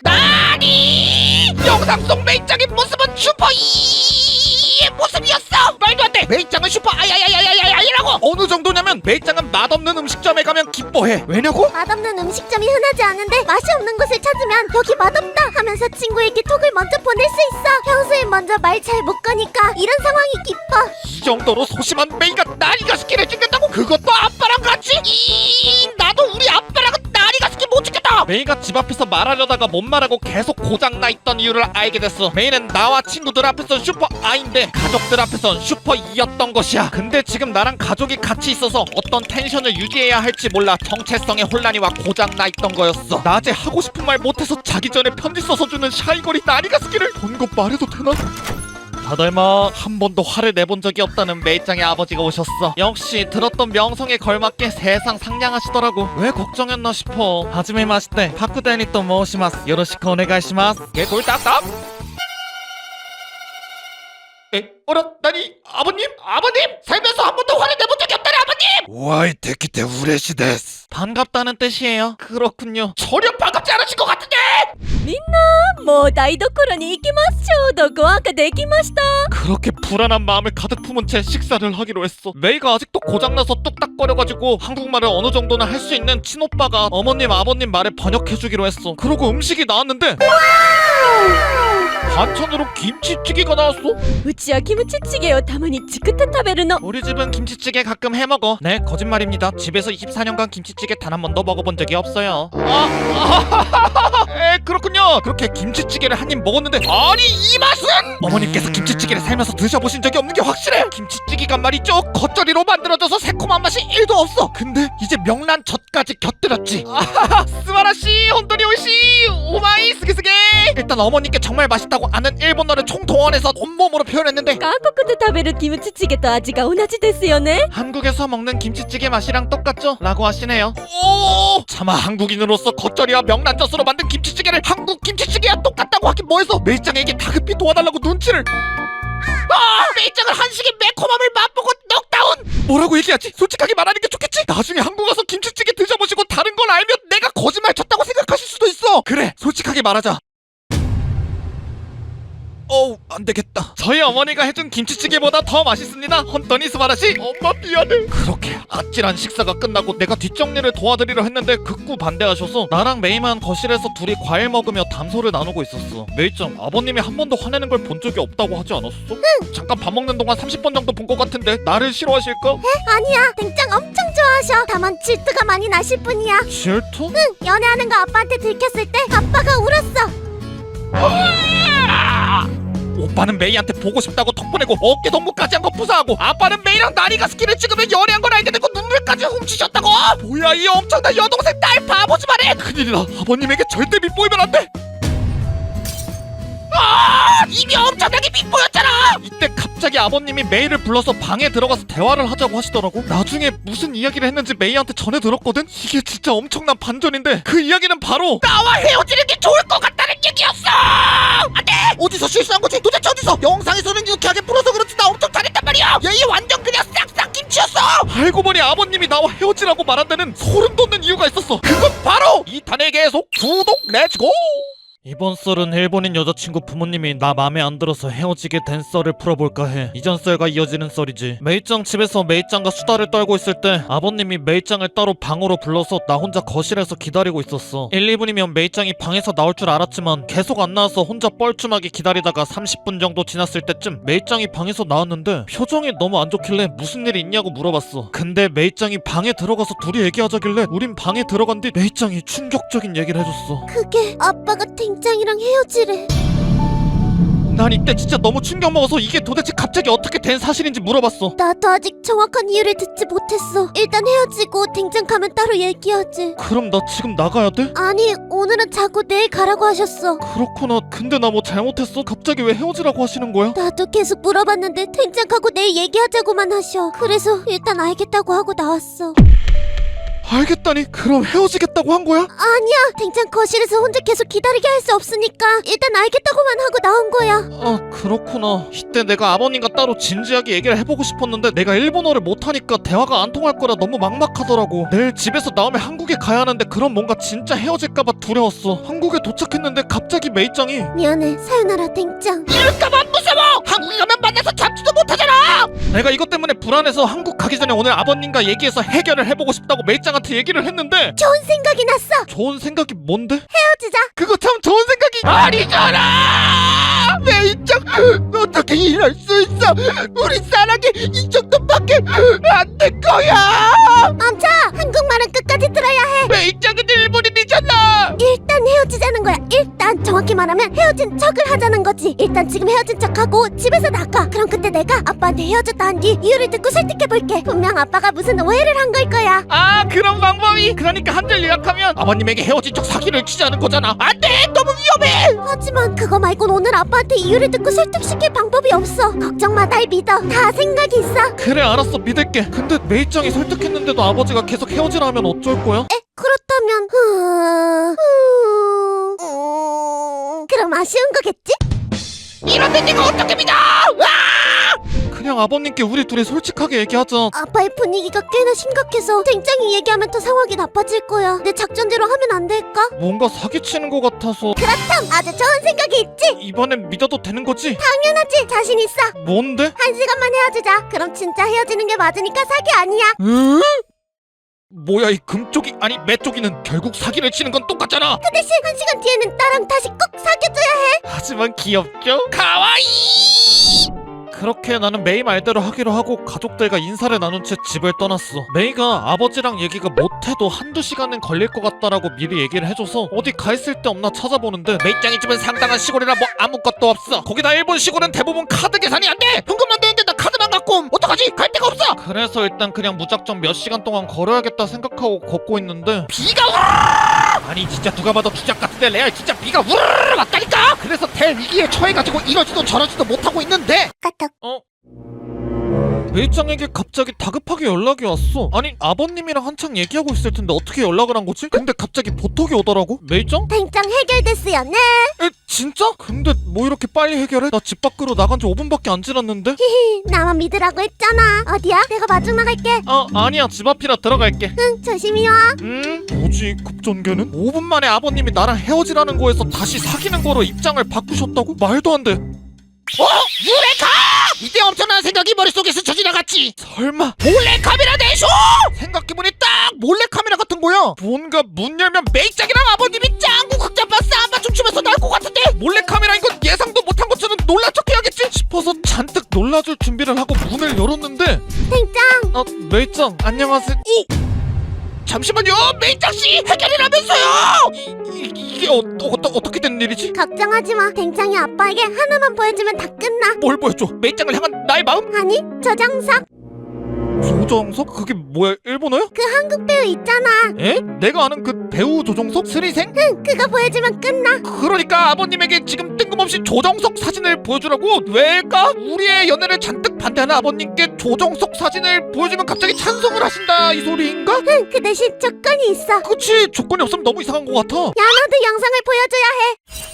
나니! 영상 속 메이짱의 모습은 슈퍼이의 모습이었어. 말도 안 돼. 메이짱은 슈퍼 아야야야야야야라고. 어느 정도냐면 메이짱은 맛없는 음식점에 가면 기뻐해. 왜냐고? 맛없는 음식점이 흔하지 않은데 맛이 없는 곳을 찾으면 여기 맛없다 하면서 친구에게 톡을 먼저 보낼 수 있어. 평소에 먼저 말 잘 못 거니까 이런 상황이 기뻐. 이 정도로 소심한 메이가 나니가 스키를 찍겠다고? 그것도 아빠랑 같이? 나도 우리 아빠랑은 나니가 스키 못 찍겠다. 메이가 집 앞에서 말하려다가 못 말하고 계속 고장나 있던 이유를 알게 됐어. 메이는 나와 친구들 앞에선 슈퍼 아인데 가족들 앞에선 슈퍼 이였던 것이야. 근데 지금 나랑 가족이 같이 있어서 어떤 텐션을 유지해야 할지 몰라 정체성의 혼란이 와 고장나 있던 거였어. 낮에 하고 싶은 말 못해서 자기 전에 편지 써서 주는 샤이거리 나니가 스키를 본 거 말해도 되나? 다달마 한 번도 화를 내본 적이 없다는 메이짱의 아버지가 오셨어. 역시 들었던 명성에 걸맞게 세상 상냥하시더라고. 왜 걱정했나 싶어. 하지메 마시테 바쿠데니 또 모시마스 요로시쿠 오네가이시마스. 개돌딱딱. 나니 아버님 살면서 한 번도 화를 내본 적이 없다네 아버님. 와이 데키테 우레시です 반갑다는 뜻이에요. 그렇군요. 전혀 반갑지 않으신 것 같은데. もう台所に行きましょう。どこかできました。 그렇게 불안한 마음을 가득 품은 채 식사를 하기로 했어. 메이가 아직도 고장나서 뚝딱거려가지고 한국말을 어느 정도는 할 수 있는 친오빠가 어머님 아버님 말을 번역해주기로 했어. 그러고 음식이 나왔는데 반찬으로 김치찌개가 나왔어. うちはキムチチゲをたまに作って食べるの。 우리 집은 김치찌개 가끔 해먹어. 네 거짓말입니다. 집에서 24년간 김치찌개 단 한 번도 먹어본 적이 없어요. 그렇군요. 그렇게 김치찌개를 한 입 먹었는데 아니 이 맛은 어머님께서 김치찌개를 살면서 드셔보신 적이 없는 게 확실해. 김치찌개가 말이죠 겉절이로 만들어져서 새콤한 맛이 1도 없어. 근데 이제 명란 젓까지 곁들였지. 스바라시 혼돈이 오이시 오마이 스게스게. 일단 어머님께 정말 맛있다고 아는 일본어를 총동원해서 온몸으로 표현했는데 韓国で食べるキムチチゲと味が同じですよね。 한국에서 먹는 김치찌개 맛이랑 똑같죠? 라고 하시네요. 오! 차마 한국인으로서 겉절이와 명란젓으로 만든 김치찌개를 한국 김치찌개와 똑같다고 하긴 뭐해서 메이짱에게 다급히 도와달라고 눈치를. 메이짱은 한식의 매콤함을 맛보고 넉다운. 뭐라고 얘기하지? 솔직하게 말하는 게 좋겠지? 나중에 한국 와서 김치찌개 드셔보시고 다른 걸 알면 내가 거짓말 쳤다고 생각하실 수도 있어. 그래 솔직하게 말하자. 안되겠다. 저희 어머니가 해준 김치찌개보다 더 맛있습니다. 헌터니 스바라시. 엄마 미안해. 그렇게 아찔한 식사가 끝나고 내가 뒷정리를 도와드리려 했는데 극구 반대하셔서 나랑 메이만 거실에서 둘이 과일 먹으며 담소를 나누고 있었어. 메이짱 아버님이 한 번도 화내는 걸 본 적이 없다고 하지 않았어? 응. 잠깐 밥 먹는 동안 30번 정도 본 것 같은데 나를 싫어하실까? 아니야, 땡짱 엄청 좋아하셔. 다만 질투가 많이 나실 뿐이야. 질투? 응, 연애하는 거 아빠한테 들켰을 때 아빠가 울었어. 오빠는 메이한테 보고 싶다고 톡 보내고 어깨 동무까지 한 거 부사하고 아빠는 메이랑 나니가 스키를 찍으면 연애한 걸 알게 되고 눈물까지 훔치셨다고. 뭐야 이 엄청난 여동생 딸 바보지만 해. 큰일이다. 아버님에게 절대 밉보이면 안 돼. 이미 엄청나게 밉보였잖아. 이때 갑자기 아버님이 메이를 불러서 방에 들어가서 대화를 하자고 하시더라고. 나중에 무슨 이야기를 했는지 메이한테 전해 들었거든. 이게 진짜 엄청난 반전인데 그 이야기는 바로 나와 헤어지는 게 좋을 것 같다는 얘기였어. 안돼. 어디서 실수한 거지? 도대체 어디서? 영상에서는 유쾌하게 풀어서 그렇지 나 엄청 잘했단 말이야. 얘 완전 그냥 싹싹 김치였어. 알고 보니 아버님이 나와 헤어지라고 말한 데는 소름 돋는 이유가 있었어. 그건 바로 2탄에 계속 구독 렛츠고. 이번 썰은 일본인 여자친구 부모님이 나 맘에 안 들어서 헤어지게 된 썰을 풀어볼까 해. 이전 썰과 이어지는 썰이지. 메이짱 집에서 메이짱과 수다를 떨고 있을 때 아버님이 메이짱을 따로 방으로 불러서 나 혼자 거실에서 기다리고 있었어. 1, 2분이면 메이짱이 방에서 나올 줄 알았지만 계속 안 나와서 혼자 뻘쭘하게 기다리다가 30분 정도 지났을 때쯤 메이짱이 방에서 나왔는데 표정이 너무 안 좋길래 무슨 일이 있냐고 물어봤어. 근데 메이짱이 방에 들어가서 둘이 얘기하자길래 우린 방에 들어간 뒤 메이짱이 충격적인 얘기를 해줬어. 그게 아빠가 댕짱이랑 헤어지래. 난 이때 진짜 너무 충격 먹어서 이게 도대체 갑자기 어떻게 된 사실인지 물어봤어. 나도 아직 정확한 이유를 듣지 못했어. 일단 헤어지고 댕짱 가면 따로 얘기하지. 그럼 나 지금 나가야 돼? 아니, 오늘은 자고 내일 가라고 하셨어. 그렇구나. 근데 나 뭐 잘못했어? 갑자기 왜 헤어지라고 하시는 거야? 나도 계속 물어봤는데 댕짱 가고 내일 얘기하자고만 하셔. 그래서 일단 알겠다고 하고 나왔어. 알겠다니? 그럼 헤어지겠다고 한 거야? 아니야, 댕짱 거실에서 혼자 계속 기다리게 할 수 없으니까 일단 알겠다고만 하고 나온 거야. 아 그렇구나. 이때 내가 아버님과 따로 진지하게 얘기를 해보고 싶었는데 내가 일본어를 못하니까 대화가 안 통할 거라 너무 막막하더라고. 내일 집에서 나오면 한국에 가야 하는데 그럼 뭔가 진짜 헤어질까봐 두려웠어. 한국에 도착했는데 갑자기 메이짱이 미안해, 사요나라 댕짱. 이럴까봐 무서워. 한국에 가면 만나서 잡지도 못하잖아. 내가 이것 때문에 불안해서 한국 가기 전에 오늘 아버님과 얘기해서 해결을 해보고 싶다고 메이짱한테 얘기를 했는데 좋은 생각이 났어. 좋은 생각이 뭔데? 헤어지자. 그거 참 좋은 생각이 아니잖아. 메이짱 어떻게 이럴 수 있어? 우리 사랑이 이 정도밖에 안 될 거야. 멈춰! 한국말은 끝까지 들어야 해. 메이짱은 일본인이잖아. 일단 헤어지자는 거야. 일단 정확히 말하면 헤어진 척을 하자는 거지. 일단 지금 헤어진 척하고 집에서 나가. 그럼 그때 내가 아빠한테 헤어졌다 한 뒤 이유를 듣고 설득해볼게. 분명 아빠가 무슨 오해를 한 걸 거야. 아 그런 방법이. 그러니까 한 달 요약하면 아버님에게 헤어진 척 사기를 치자는 거잖아. 안 돼. 너무 위험해. 하지만 그거 말곤 오늘 아빠한테 이유를 듣고 설득시킬 방법이 없어. 걱정 마, 날 믿어. 다 생각이 있어. 그래 알았어 믿을게. 근데 메이짱이 설득했는데도 아버지가 계속 헤어지라 하면 어쩔 거야? 그렇다면 그럼 아쉬운 거겠지? 이런데 네가 어떻게 믿어? 그냥 아버님께 우리 둘이 솔직하게 얘기하자. 아빠의 분위기가 꽤나 심각해서 댕짱이 얘기하면 더 상황이 나빠질 거야. 내 작전대로 하면 안 될까? 뭔가 사기치는 것 같아서. 그렇담. 아주 좋은 생각이 있지. 이번엔 믿어도 되는 거지? 당연하지. 자신 있어. 뭔데? 1시간만 헤어지자. 그럼 진짜 헤어지는 게 맞으니까 사기 아니야. 뭐야 이 금쪽이 아니 매쪽이는 결국 사기를 치는 건 똑같잖아. 그 대신 1시간 뒤에는 나랑 다시 꼭 사귀어줘야 해. 하지만 귀엽죠? 가와이. 그렇게 나는 메이 말대로 하기로 하고 가족들과 인사를 나눈 채 집을 떠났어. 메이가 아버지랑 얘기가 못해도 한두 시간은 걸릴 것 같다라고 미리 얘기를 해줘서 어디 가 있을 데 없나 찾아보는데 메이짱이 집은 상당한 시골이라 뭐 아무것도 없어. 거기다 일본 시골은 대부분 카드 계산이 안 돼. 현금만 되는데 나 카드만 갖고 옴. 어떡하지? 갈 데가 없어. 그래서 일단 그냥 무작정 몇 시간 동안 걸어야겠다 생각하고 걷고 있는데 비가 우르르. 아니 진짜 누가 봐도 주작 같은데 레알 진짜 비가 우르르 왔다니까. 그래서 대위기에 처해가지고 이러지도 저러지도 못하고 있는데 까딱. 메이짱에게 갑자기 다급하게 연락이 왔어. 아니 아버님이랑 한창 얘기하고 있을 텐데 어떻게 연락을 한 거지? 근데 갑자기 보톡이 오더라고. 메이짱? 댕짱 해결됐어요. 네. 에 진짜? 근데 뭐 이렇게 빨리 해결해? 나 집 밖으로 나간 지 5분밖에 안 지났는데? 나만 믿으라고 했잖아. 어디야? 내가 마중 나갈게. 아 아니야 집 앞이라 들어갈게. 응, 조심히 와. 뭐지 급전개는? 5분 만에 아버님이 나랑 헤어지라는 거에서 다시 사귀는 거로 입장을 바꾸셨다고? 말도 안 돼. 유레카! 이때 엄청난 생각이 머릿속에 스쳐 지나갔지. 설마 몰래카메라 내쇼! 생각해보니 딱 몰래카메라 같은 거야. 뭔가 문 열면 메이짱이랑 아버님이 짱구 극장판 쌈바 춤추면서 날 것 같은데. 몰래카메라인 건 예상도 못한 것처럼 놀란 척해야겠지 싶어서 잔뜩 놀라줄 준비를 하고 문을 열었는데 댕짱. 아 메이짱 안녕하세요. 잠시만요, 메이짱씨 해결이라면서요. 이게 어떻게 된 일이지? 걱정하지 마. 댕짱이 아빠에게 하나만 보여주면 다 끝나. 뭘 보여줘? 메이짱을 향한 나의 마음. 아니, 저장석. 조정석? 그게 뭐야 일본어야? 그 한국 배우 있잖아. 에? 내가 아는 그 배우 조정석? 스리생? 그거 보여주면 끝나. 그러니까 아버님에게 지금 뜬금없이 조정석 사진을 보여주라고? 왜일까? 우리의 연애를 잔뜩 반대하는 아버님께 조정석 사진을 보여주면 갑자기 찬성을 하신다 이 소리인가? 그 대신 조건이 있어. 그치 조건이 없으면 너무 이상한 것 같아. 야너도 영상을 보여줘야 해.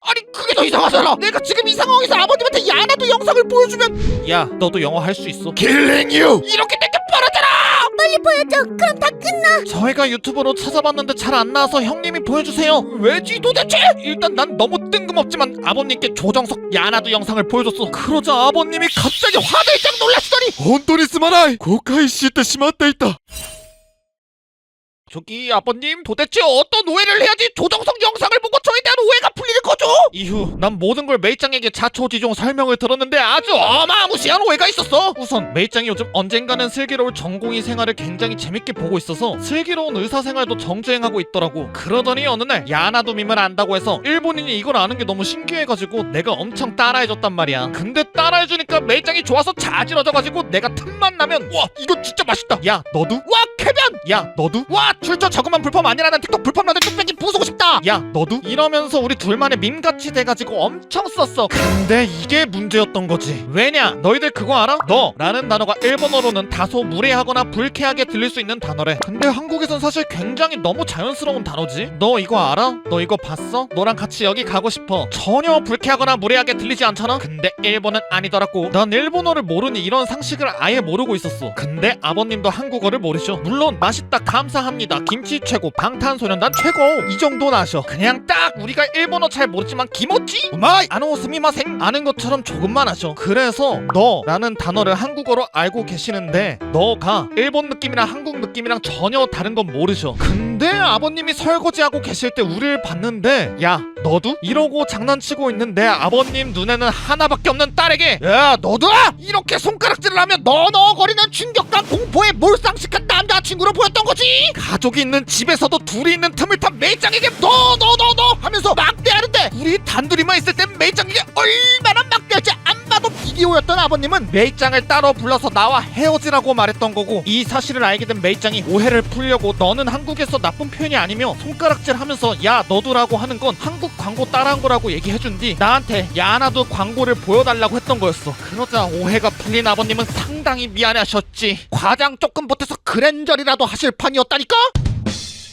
아니 그게 더 이상하잖아. 내가 지금 이 상황에서 아버님한테 야나도 영상을 보여주면 야 너도 영어 할 수 있어. Killing you 이렇게 내게 뻔하잖아. 빨리 빨리 보여줘. 그럼 다 끝나. 저희가 유튜브로 찾아봤는데 잘 안 나와서 형님이 보여주세요. 왜지 도대체? 일단 난 너무 뜬금없지만 아버님께 조정석 야나두 영상을 보여줬어. 그러자 아버님이 갑자기 화들짝 놀랐으더니 本当にすまない誤解してしまっていた 저기 아버님 도대체 어떤 오해를 해야지 조정석 영상을 보고 저에 대한 오해가 풀리는 거죠? 이후 난 모든 걸 메이짱에게 자초지종 설명을 들었는데 아주 어마무시한 오해가 있었어. 우선 메이짱이 요즘 언젠가는 슬기로울 전공의 생활을 굉장히 재밌게 보고 있어서 슬기로운 의사생활도 정주행하고 있더라고. 그러더니 어느 날 야나두 밈을 안다고 해서 일본인이 이걸 아는 게 너무 신기해가지고 내가 엄청 따라해줬단 말이야. 근데 따라해주니까 메이짱이 좋아서 자지러져가지고 내가 틈만 나면 와 이거 진짜 맛있다. 야 너도? 와 쾌변. 야 너도? 와 출처 저것만 불법 아니라는 틱톡 불법라는 뚝배기 부수고 싶다. 야 너도? 이러면서 우리 둘만의 밈같이 돼가지고 엄청 썼어. 근데 이게 문제였던 거지. 왜냐 너희들 그거 알아? 너라는 단어가 일본어로는 다소 무례하거나 불쾌하게 들릴 수 있는 단어래. 근데 한국에선 사실 굉장히 너무 자연스러운 단어지. 너 이거 알아? 너 이거 봤어? 너랑 같이 여기 가고 싶어. 전혀 불쾌하거나 무례하게 들리지 않잖아? 근데 일본은 아니더라고. 난 일본어를 모르니 이런 상식을 아예 모르고 있었어. 근데 아버님도 한국어를 모르셔. 물론 맛있다 감사합니다 김치 최고 방탄소년단 최고 이 정도는 아셔. 그냥 딱 우리가 일본어 잘 모르지만 기모찌 우마이 아노 스미마생 아는 것처럼 조금만 아셔. 그래서 너라는 단어를 한국어로 알고 계시는데 너가 일본 느낌이랑 한국 느낌이랑 전혀 다른 건 모르셔. 근데 아버님이 설거지하고 계실 때 우리를 봤는데 야 너도? 이러고 장난치고 있는데 아버님 눈에는 하나밖에 없는 딸에게 야 너도 이렇게 손가락질을 하면 너너거리는 충격과 공포에 몰상식한 남자친구로 보였던 거지. 가족이 있는 집에서도 둘이 있는 틈을 탄 메이짱에게 너 하면서 막대하는데 우리 단둘이만 있을 땐 메이짱에게 얼마나 막대할지 안 봐도 비디오였던 아버님은 메이짱을 따로 불러서 나와 헤어지라고 말했던 거고, 이 사실을 알게 된 메이짱이 오해를 풀려고 너는 한국에서 나쁜 표현이 아니며 손가락질 하면서 야 너도라고 하는 건 한국 광고 따라한 거라고 얘기해준 뒤 나한테 야나도 광고를 보여달라고 했던 거였어. 그러자 오해가 풀린 아버님은 상당히 미안해하셨지. 과장 조금 보태서 그랜저리라도 하실 판이었다니까?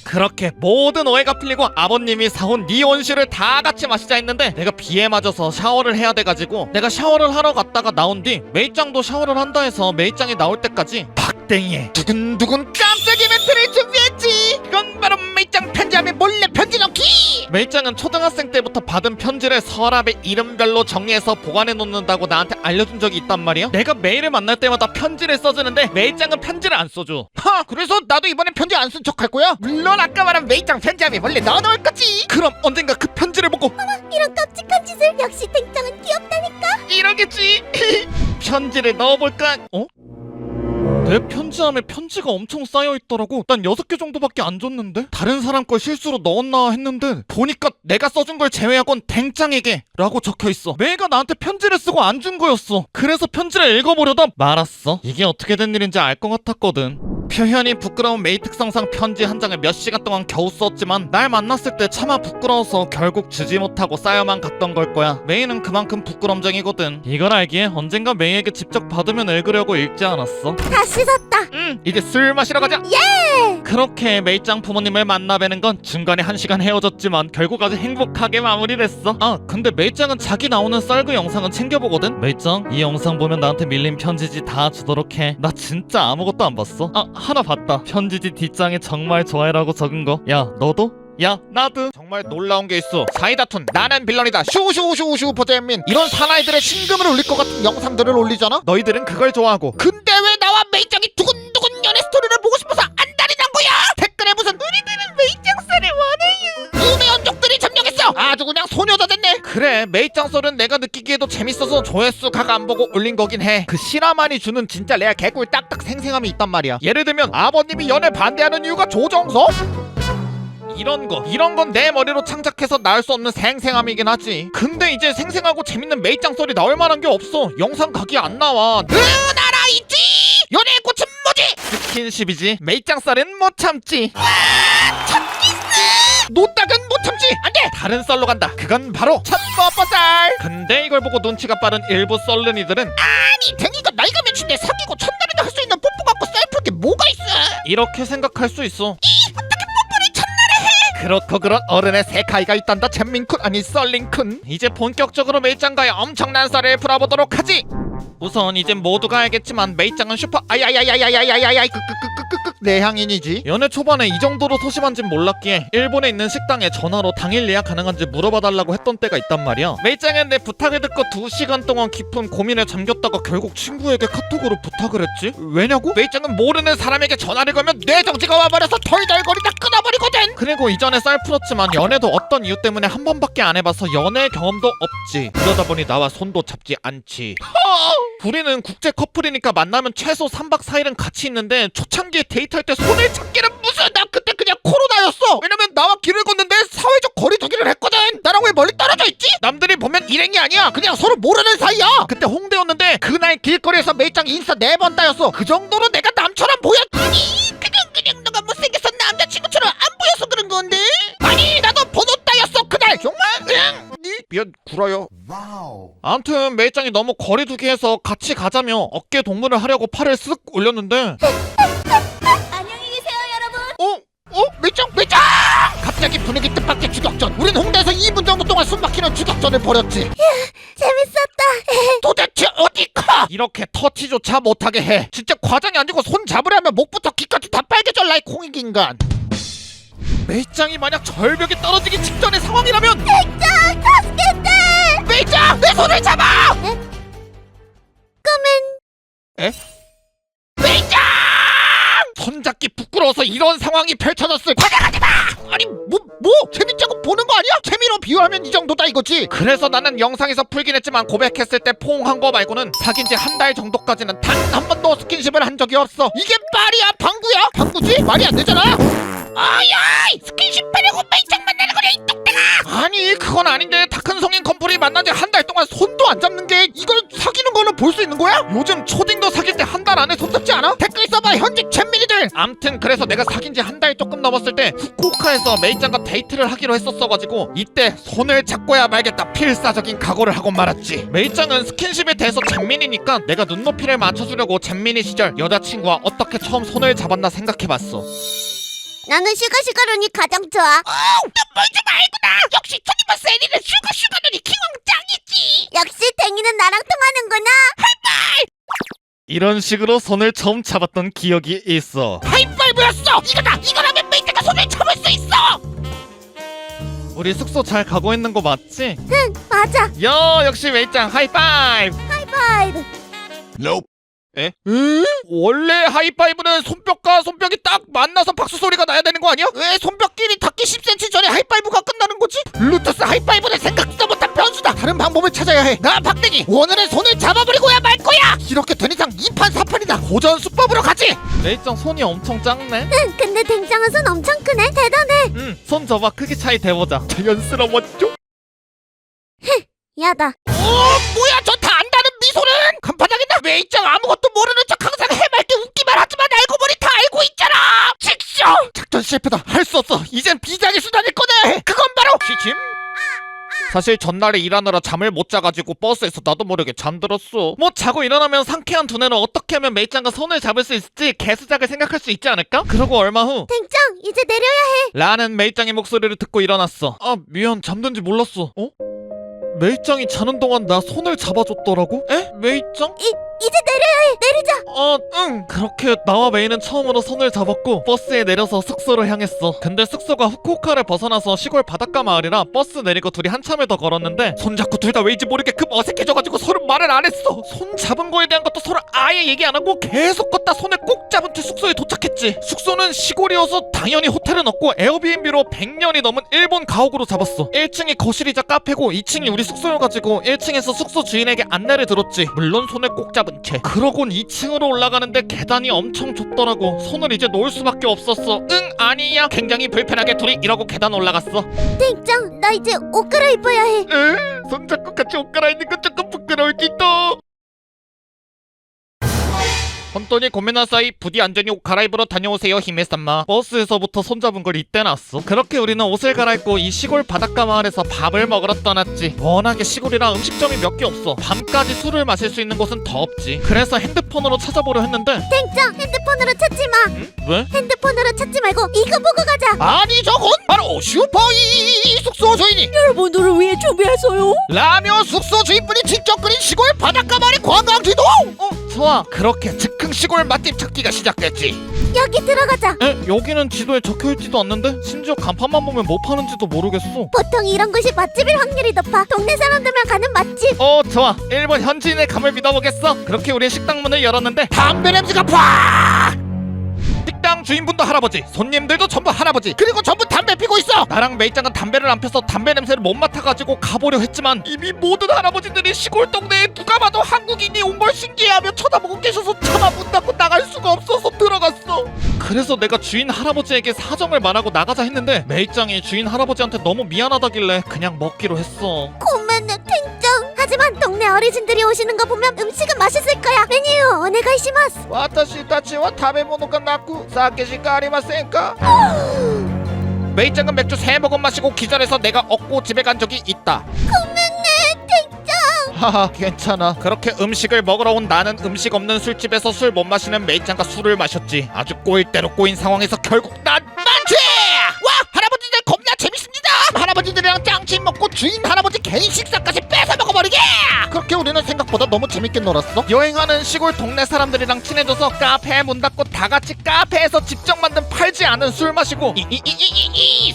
그렇게 모든 오해가 풀리고 아버님이 사온 니온슈를 다 같이 마시자 했는데 내가 비에 맞아서 샤워를 해야 돼가지고 내가 샤워를 하러 갔다가 나온 뒤 메이짱도 샤워를 한다 해서 메이짱이 나올 때까지 박땡이에 두근두근 깜짝 이벤트를 준비했지. 그건 바로 메이짱 편지함에 몰래 편지 넣기. 메이짱은 초등학생 때부터 받은 편지를 서랍에 이름별로 정리해서 보관해 놓는다고 나한테 알려준 적이 있단 말이야. 내가 메일을 만날 때마다 편지를 써주는데 메이짱은 편지를 안 써줘. 그래서 나도 이번엔 편지 안 쓴 척 할 거야. 물론 아까 말한 메이짱 편지함에 몰래 넣어놓을 거지. 그럼 언젠가 그 편지를 보고 이런 깜찍한 짓을. 역시 땡짱은 귀엽다니까. 이러겠지. 편지를 넣어볼까? 어? 내 편지함에 편지가 엄청 쌓여있더라고. 난 6개 정도밖에 안 줬는데? 다른 사람 걸 실수로 넣었나 했는데 보니까 내가 써준 걸 제외하곤 댕짱에게 라고 적혀있어. 메이가 나한테 편지를 쓰고 안 준 거였어. 그래서 편지를 읽어보려다 말았어. 이게 어떻게 된 일인지 알 것 같았거든. 표현이 부끄러운 메이 특성상 편지 한 장을 몇 시간 동안 겨우 썼지만 날 만났을 때 차마 부끄러워서 결국 주지 못하고 쌓여만 갔던 걸 거야. 메이는 그만큼 부끄럼쟁이거든. 이걸 알기에 언젠가 메이에게 직접 받으면 읽으려고 읽지 않았어. 다 씻었다. 이제 술 마시러 가자. 예. 그렇게 메이짱 부모님을 만나 뵈는 건 중간에 1시간 헤어졌지만 결국 아주 행복하게 마무리됐어. 근데 메이짱은 자기 나오는 썰그 영상은 챙겨보거든. 메이짱 이 영상 보면 나한테 밀린 편지지 다 주도록 해. 나 진짜 아무것도 안 봤어. 하나 봤다. 편지지 뒷장에 정말 좋아해라고 적은 거. 야 너도? 야 나도. 정말 놀라운 게 있어. 사이다툰 나는 빌런이다 슈슈슈슈 포재민 이런 사나이들의 심금을 울릴 것 같은 영상들을 올리잖아. 너희들은 그걸 좋아하고 근데 왜 나와 메이짱이 두근두근 연애 스토리를 보고 싶어서 안달이 난 거야? 댓글에 무슨 우리들은 메이짱 썰을 원해요 우매연족들이 점령했어. 아주 그냥 소녀다 됐네. 그래 메이짱 썰은 내가 느끼기에도 재밌어서 조회수 각 안 보고 올린 거긴 해. 그 실화만이 주는 진짜 레아 개꿀 딱딱 생생함이 있단 말이야. 예를 들면 아버님이 연애 반대하는 이유가 조정석? 이런 건 내 머리로 창작해서 나올 수 없는 생생함이긴 하지. 근데 이제 생생하고 재밌는 메이짱 썰이 나올 만한 게 없어. 영상 각이 안 나와. 나라 있지. 연애의 꽃은 뭐지? 스킨십이지. 메이짱 썰은 못 참지. 노딱은 못 참지. 안돼. 다른 썰로 간다. 그건 바로 첫버버쌀. 근데 이걸 보고 눈치가 빠른 일부 썰른이들은 아니 댕이가 나이가 몇인데 사귀고 첫날에도 할 수 있는 뽀뽀 갖고 쌀풀 게 뭐가 있어? 이렇게 생각할 수 있어. 그렇고 그런 어른의 세카이가 있단다. 잼민쿤 아니 썰링쿤. 이제 본격적으로 메이짱과의 엄청난 썰을 풀어보도록 하지. 우선 이젠 모두가 알겠지만 메이짱은 슈퍼 아야야야야야야야야 내향인이지. 연애 초반에 이 정도로 소심한진 몰랐기에 일본에 있는 식당에 전화로 당일 예약 가능한지 물어봐달라고 했던 때가 있단 말이야. 메이짱은 내 부탁을 듣고 2시간 동안 깊은 고민에 잠겼다가 결국 친구에게 카톡으로 부탁을 했지. 왜냐고? 메이짱은 모르는 사람에게 전화를 걸면 뇌정지가 와버려서 덜덜거리다 끊어버리거든. 그리고 이전에 쌀 풀었지만 연애도 어떤 이유 때문에 한 번밖에 안 해봐서 연애 경험도 없지. 그러다 보니 나와 손도 잡지 않지. 우리는 국제 커플이니까 만나면 최소 3박 4일은 같이 있는데 초창기에 데이트할 때 손을 잡기는 무슨. 나 그때 그냥 코로나였어. 왜냐면 나와 길을 걷는데 사회적 거리두기를 했거든. 나랑 왜 멀리 떨어져 있지? 남들이 보면 일행이 아니야. 그냥 서로 모르는 사이야. 그때 홍대였는데 그날 길거리에서 메이짱 인스타 4번 따였어. 그 정도로 내가 남처럼 보였. 아니 그냥 너가 못생겨서 남자친구처럼 안 보여서 그런 건데. 아니 나도 번호 따였어 그날. 정말 그냥 미안 구라요. 아무튼 메이짱이 너무 거리두기해서 같이 가자며 어깨 동무를 하려고 팔을 쓱 올렸는데 안녕히 계세요, 여러분. 메이짱 갑자기 분위기 뜻밖의 추격전. 우린 홍대에서 2분 정도 동안 숨막히는 추격전을 벌였지. 재밌었다. 도대체 어디가 이렇게 터치조차 못하게 해. 진짜 과장이 아니고 손 잡으려면 목부터 귀까지 다 빨개져. 라이 콩익인간. 메이짱이 만약 절벽에 떨어지기 직전의 상황이라면 짱 타스켓대. 메이짱 내 손을 잡아. 꼬맨. 메이짱 손잡기 부끄러워서 이런 상황이 펼쳐졌을. 과장하지마. 아니 뭐 재밌자고 보는 거 아니야? 재미로 비유하면 이 정도다 이거지. 그래서 나는 영상에서 풀긴 했지만 고백했을 때 포옹한 거 말고는 사귄 지 한 달 정도까지는 단 한 번도 스킨십을 한 적이 없어. 이게 말이야 방구야? 방구지? 말이 안 되잖아. 아야 스킨십 하려고 메이짱 만나는 거냐 이 똑배가. 아니 그건 아닌데 다 큰 성인 커플이 만난 지 한 달 동안 손도 안 잡는 게 이걸 사귀는 거는 볼 수 있는 거야? 요즘 초딩도 사귈 때 한 달 안에 손 잡지 않아? 댓글 써봐 현직 잼민이들. 암튼 그래서 내가 사귄 지 한 달 조금 넘었을 때 후쿠오카에서 메이짱과 데이트를 하기로 했었어가지고 이때 손을 잡고야 말겠다 필사적인 각오를 하고 말았지. 메이짱은 스킨십에 대해서 잼민이니까 내가 눈높이를 맞춰주려고 잼민이 시절 여자친구와 어떻게 처음 손을 잡았나 생각해봤어. 나는 슈가루니 가장 좋아. 뭘좀 알구나. 역시 투니버 세리는 슈가루니 기왕짱이지. 역시 댕이는 나랑 통하는구나. 이런 식으로 손을 처음 잡았던 기억이 있어. 하이파이브였어. 이거다. 이거라면 메이짱가 손을 잡을 수 있어. 우리 숙소 잘 가고 있는 거 맞지? 응, 맞아. 야 역시 메이짱 하이파이브. 하이파이브. 원래 하이파이브는 손뼉과 손뼉이 딱 만나서 박수 소리가 나야 되는 거 아니야? 왜 손뼉끼리 닿기 10cm 전에 하이파이브가 끝나는 거지? 블루투스 하이파이브는 생각지도 못한 변수다. 다른 방법을 찾아야 해. 나 박대기 오늘은 손을 잡아버리고야 말 거야. 이렇게 된 이상 2판 4판이다. 고전 수법으로 가지. 메이짱 손이 엄청 작네. 응, 근데 댕장은 손 엄청 크네. 대단해. 손 접어 크기 차이 대보자. 자연스러웠죠? 야다. 뭐야 저 다 안다는 미소는. 간판하겠나? 메이짱 아무것도 모르는 척 항상 해맑게 웃기만 하지만 알고 보니 다 알고 있잖아. 직쇼. 작전 실패다. 할 수 없어. 이젠 비장의 수단을 꺼내. 그건 바로 취침. 사실 전날에 일하느라 잠을 못 자가지고 버스에서 나도 모르게 잠들었어. 뭐 자고 일어나면 상쾌한 두뇌로 어떻게 하면 메이짱과 손을 잡을 수 있을지 개수작을 생각할 수 있지 않을까? 그러고 얼마 후 댕장, 이제 내려야 해. 라는 메이짱의 목소리를 듣고 일어났어. 아 미안 잠든지 몰랐어. 메이짱이 자는 동안 나 손을 잡아줬더라고? 에? 메이짱? 이제 내려야 해. 내리자. 응. 그렇게 나와 메이는 처음으로 손을 잡았고 버스에 내려서 숙소로 향했어. 근데 숙소가 후쿠오카를 벗어나서 시골 바닷가 마을이라 버스 내리고 둘이 한참을 더 걸었는데 손잡고 둘 다 왜인지 모르게 급 어색해져가지고 서로 말을 안 했어. 손 잡은 거에 대한 것도 서로 아예 얘기 안 하고 계속 걷다 손을 꼭 잡은 채 숙소에 도착했지. 숙소는 시골이어서 당연히 호텔은 없고 에어비앤비로 100년이 넘은 일본 가옥으로 잡았어. 1층이 거실이자 카페고 2층이 우리 숙소여가지고 1층에서 숙소 주인에게 안내를 들었지. 물론 손을 꼭 잡은 채. 그러곤 2층으로 올라가는데 계단이 엄청 좁더라고. 손을 이제 놓을 수밖에 없었어. 응 아니야. 굉장히 불편하게 둘이 이러고 계단 올라갔어. 댕장, 나 이제 옷 갈아입어야 해. 손잡고 같이 옷 갈아입는 건 조금 부끄러울지도. 혼돈이 고민한 사이 부디 안전히 옷 갈아입으러 다녀오세요 히메산마. 버스에서부터 손잡은 걸 이때 났어. 그렇게 우리는 옷을 갈아입고 이 시골 바닷가 마을에서 밥을 먹으러 떠났지. 워낙에 시골이라 음식점이 몇 개 없어. 밤까지 술을 마실 수 있는 곳은 더 없지. 그래서 핸드폰으로 찾아보려 했는데 댕장, 핸드폰으로 찾지 마. 왜? 핸드폰으로 찾지 말고 이거 보고 가자. 아니 저건 바로 슈퍼이 숙소 주인이 여러분들을 위해 준비했어요. 라며 숙소 주인분이 직접 그린 시골 바닷가 마을의 관광지도. 좋아. 그렇게 즉흥 시골 맛집 찾기가 시작됐지. 여기 들어가자. 에? 여기는 지도에 적혀있지도 않는데? 심지어 간판만 보면 뭐 파는지도 모르겠어. 보통 이런 곳이 맛집일 확률이 높아. 동네 사람들만 가는 맛집. 좋아. 일본 현지인의 감을 믿어보겠어. 그렇게 우린 식당 문을 열었는데 담배 냄새가 팍! 식당 주인분도 할아버지, 손님들도 전부 할아버지. 그리고 전부 담배 피고 있어. 나랑 메이짱은 담배를 안 펴서 담배 냄새를 못 맡아가지고 가보려 했지만 이미 모든 할아버지들이 시골 동네에 누가 봐도 한국인이 온 걸 신기해하며 쳐다보고 계셔서 차마 문 닫고 나갈 수가 없어서 들어갔어. 그래서 내가 주인 할아버지에게 사정을 말하고 나가자 했는데 메이짱이 주인 할아버지한테 너무 미안하다길래 그냥 먹기로 했어. 고멘네 탱짱. 하지만 동네 어르신들이 오시는 거 보면 음식은 맛있을 거야. 메뉴 오네가이시마스. 私たちは食べ物がなく酒しかありませんか? 메이짱은 맥주 3모금 마시고 기절해서 내가 얻고 집에 간 적이 있다. 고멘네 탱짱. 하하 괜찮아. 그렇게 음식을 먹으러 온 나는 음식 없는 술집에서 술 못 마시는 메이짱과 술을 마셨지. 아주 꼬일 대로 꼬인 상황에서 결국 난 만취! 와 할아버지들 겁나 재밌습니다. 할아버지들이랑 짱친 먹고 주인 할아버지 개인 식사까지 뺏어 먹어버리게. 그렇게 우리는 생각보다 너무 재밌게 놀았어. 여행하는 시골 동네 사람들이랑 친해져서 카페에 문 닫고 다 같이 카페에서 직접 만든 팔지 않은 술 마시고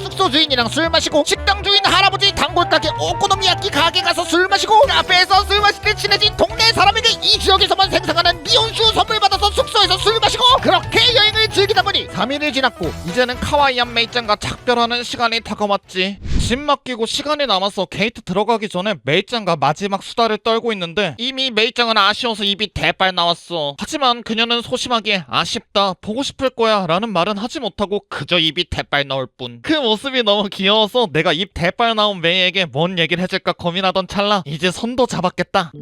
숙소 주인이랑 술 마시고 식당 주인 할아버지 단골 가게 오코노미야끼 가게 가서 술 마시고 카페에서 술 마실 때 친해진 동네 사람에게 이 지역에서만 생산하는 미온수 선물 받아서 숙소에서 술 마시고 그렇게 여행을 즐기다 보니 3일이 지났고 이제는 카와이안 메이짱과 작별하는 시간이 다가왔지. 짐 맡기고 시간이 남아서 게이트 들어가기 전에 메이짱과 마지막 수다를 떨고 있는데 이미 메이짱은 아쉬워서 입이 대빨 나왔어. 하지만 그녀는 소심하게 아쉽다, 보고 싶을 거야 라는 말은 하지 못하고 그저 입이 대빨 나올 뿐. 그 모습이 너무 귀여워서 내가 입 대빨 나온 메이에게 뭔 얘기를 해줄까 고민하던 찰나 이제 손도 잡았겠다.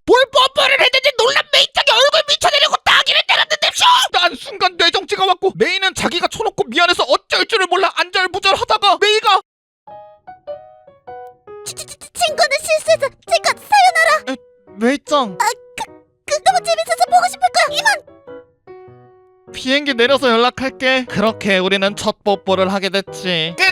볼 뻔뻔을 했는데 놀란 메이짱이 얼굴 미쳐내려고 따기를 때렸는데 쇼! 난 순간 뇌정지가 왔고 메이는 자기가 쳐놓고 미안해서 어쩔 줄을 몰라 안절부절하다가 메이가 친구는 실수해서 제가 사요나라. 메이짱 너무 재밌어서 보고 싶을 거야. 이만. 비행기 내려서 연락할게. 그렇게 우리는 첫 뽀뽀를 하게 됐지. 끝!